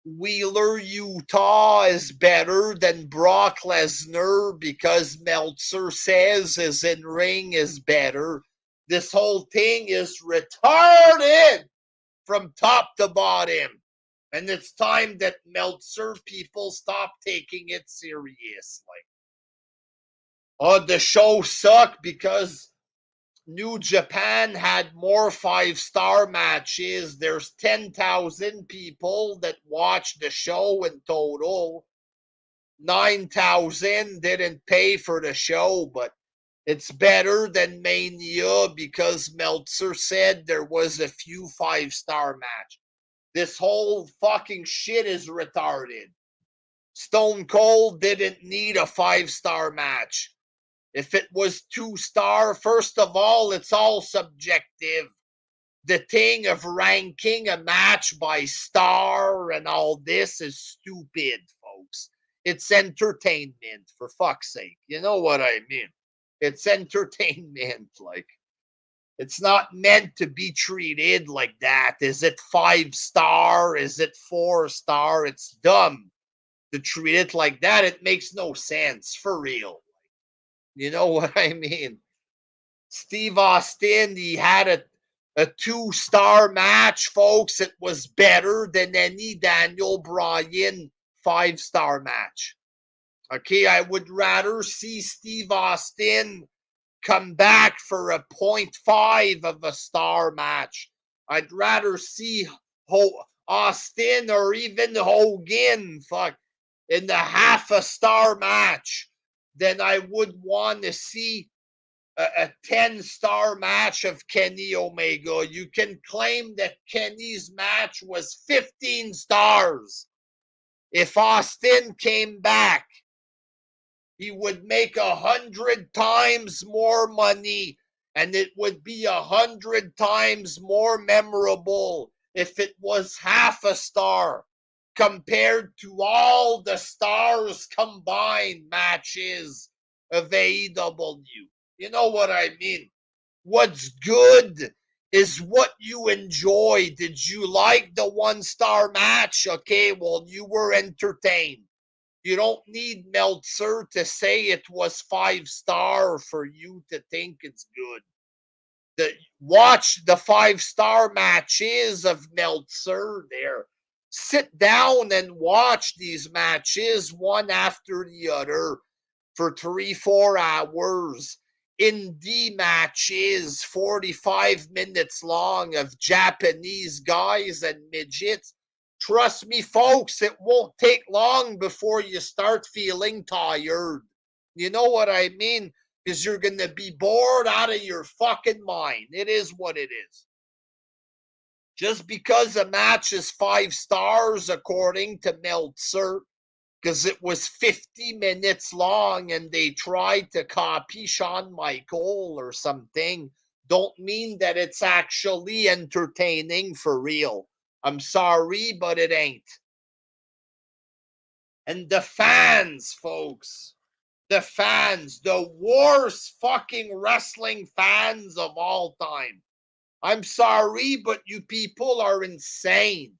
[SPEAKER 1] Wheeler, Utah is better than Brock Lesnar because Meltzer says his in-ring is better. This whole thing is retarded from top to bottom. And it's time that Meltzer people stop taking it seriously. Oh, the show sucked because New Japan had more 5-star matches. There's 10,000 people that watched the show in total. 9,000 didn't pay for the show, but it's better than Mania because Meltzer said there was a few 5-star matches. This whole fucking shit is retarded. Stone Cold didn't need a 5-star match. If it was 2-star, first of all, it's all subjective. The thing of ranking a match by star and all this is stupid, folks. It's entertainment, for fuck's sake. You know what I mean? It's entertainment. Like, it's not meant to be treated like that. Is it 5-star? Is it 4-star? It's dumb to treat it like that. It makes no sense, for real. You know what I mean? Steve Austin, he had a 2-star match, folks. It was better than any Daniel Bryan 5-star match. Okay, I would rather see Steve Austin come back for a 0.5 of a star match. I'd rather see Austin or even Hogan in the half-a-star match than I would want to see a 10-star match of Kenny Omega. You can claim that Kenny's match was 15 stars. If Austin came back, he would make 100 times more money, and it would be 100 times more memorable if it was half a star compared to all the stars combined matches of AEW. You know what I mean? What's good is what you enjoy. Did you like the 1-star match? Okay, well, you were entertained. You don't need Meltzer to say it was 5-star for you to think it's good. Watch the 5-star matches of Meltzer there. Sit down and watch these matches one after the other for 3-4 hours. Indie matches, 45 minutes long of Japanese guys and midgets. Trust me, folks, it won't take long before you start feeling tired. You know what I mean? Because you're going to be bored out of your fucking mind. It is what it is. Just because a match is 5 stars, according to Meltzer, because it was 50 minutes long and they tried to copy Shawn Michael or something, don't mean that it's actually entertaining for real. I'm sorry, but it ain't. And the fans, folks, the worst fucking wrestling fans of all time. I'm sorry, but you people are insane.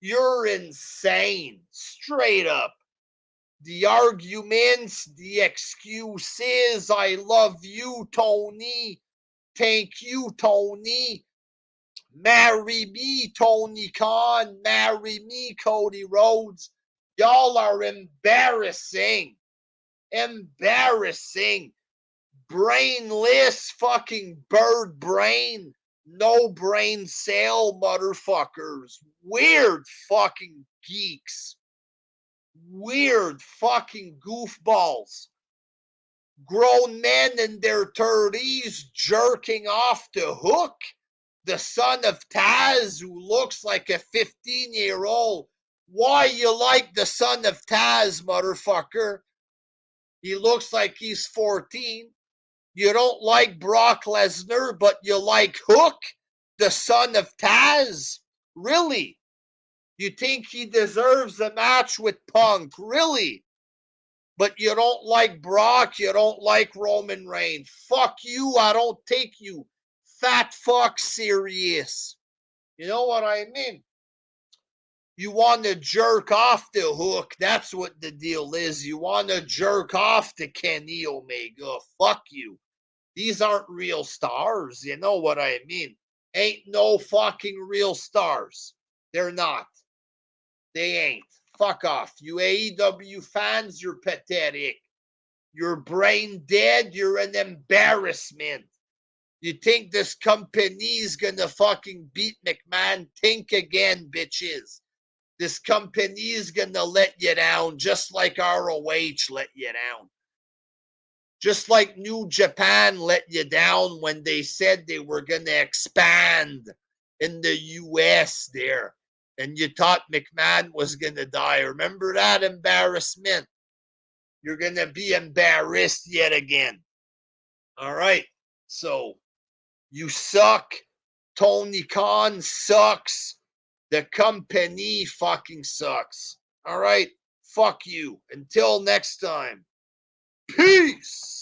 [SPEAKER 1] You're insane. Straight up. The arguments, the excuses, I love you, Tony. Thank you, Tony. Marry me, Tony Khan. Marry me, Cody Rhodes. Y'all are embarrassing. Embarrassing. Brainless fucking bird brain. No brain cell motherfuckers. Weird fucking geeks. Weird fucking goofballs. Grown men in their 30s jerking off to Hook, the son of Taz, who looks like a 15-year-old. Why you like the son of Taz, motherfucker? He looks like he's 14. You don't like Brock Lesnar, but you like Hook, the son of Taz? Really? You think he deserves a match with Punk? Really? But you don't like Brock, you don't like Roman Reigns. Fuck you, I don't take you fat fuck serious. You know what I mean? You want to jerk off the Hook. That's what the deal is. You want to jerk off to Kenny Omega. Fuck you. These aren't real stars. You know what I mean? Ain't no fucking real stars. They're not. They ain't. Fuck off. You AEW fans, you're pathetic. You're brain dead. You're an embarrassment. You think this company's gonna fucking beat McMahon? Think again, bitches. This company's gonna let you down just like ROH let you down. Just like New Japan let you down when they said they were gonna expand in the US there. And you thought McMahon was gonna die. Remember that embarrassment? You're gonna be embarrassed yet again. All right. So you suck. Tony Khan sucks. The company fucking sucks. All right? Fuck you. Until next time. Peace.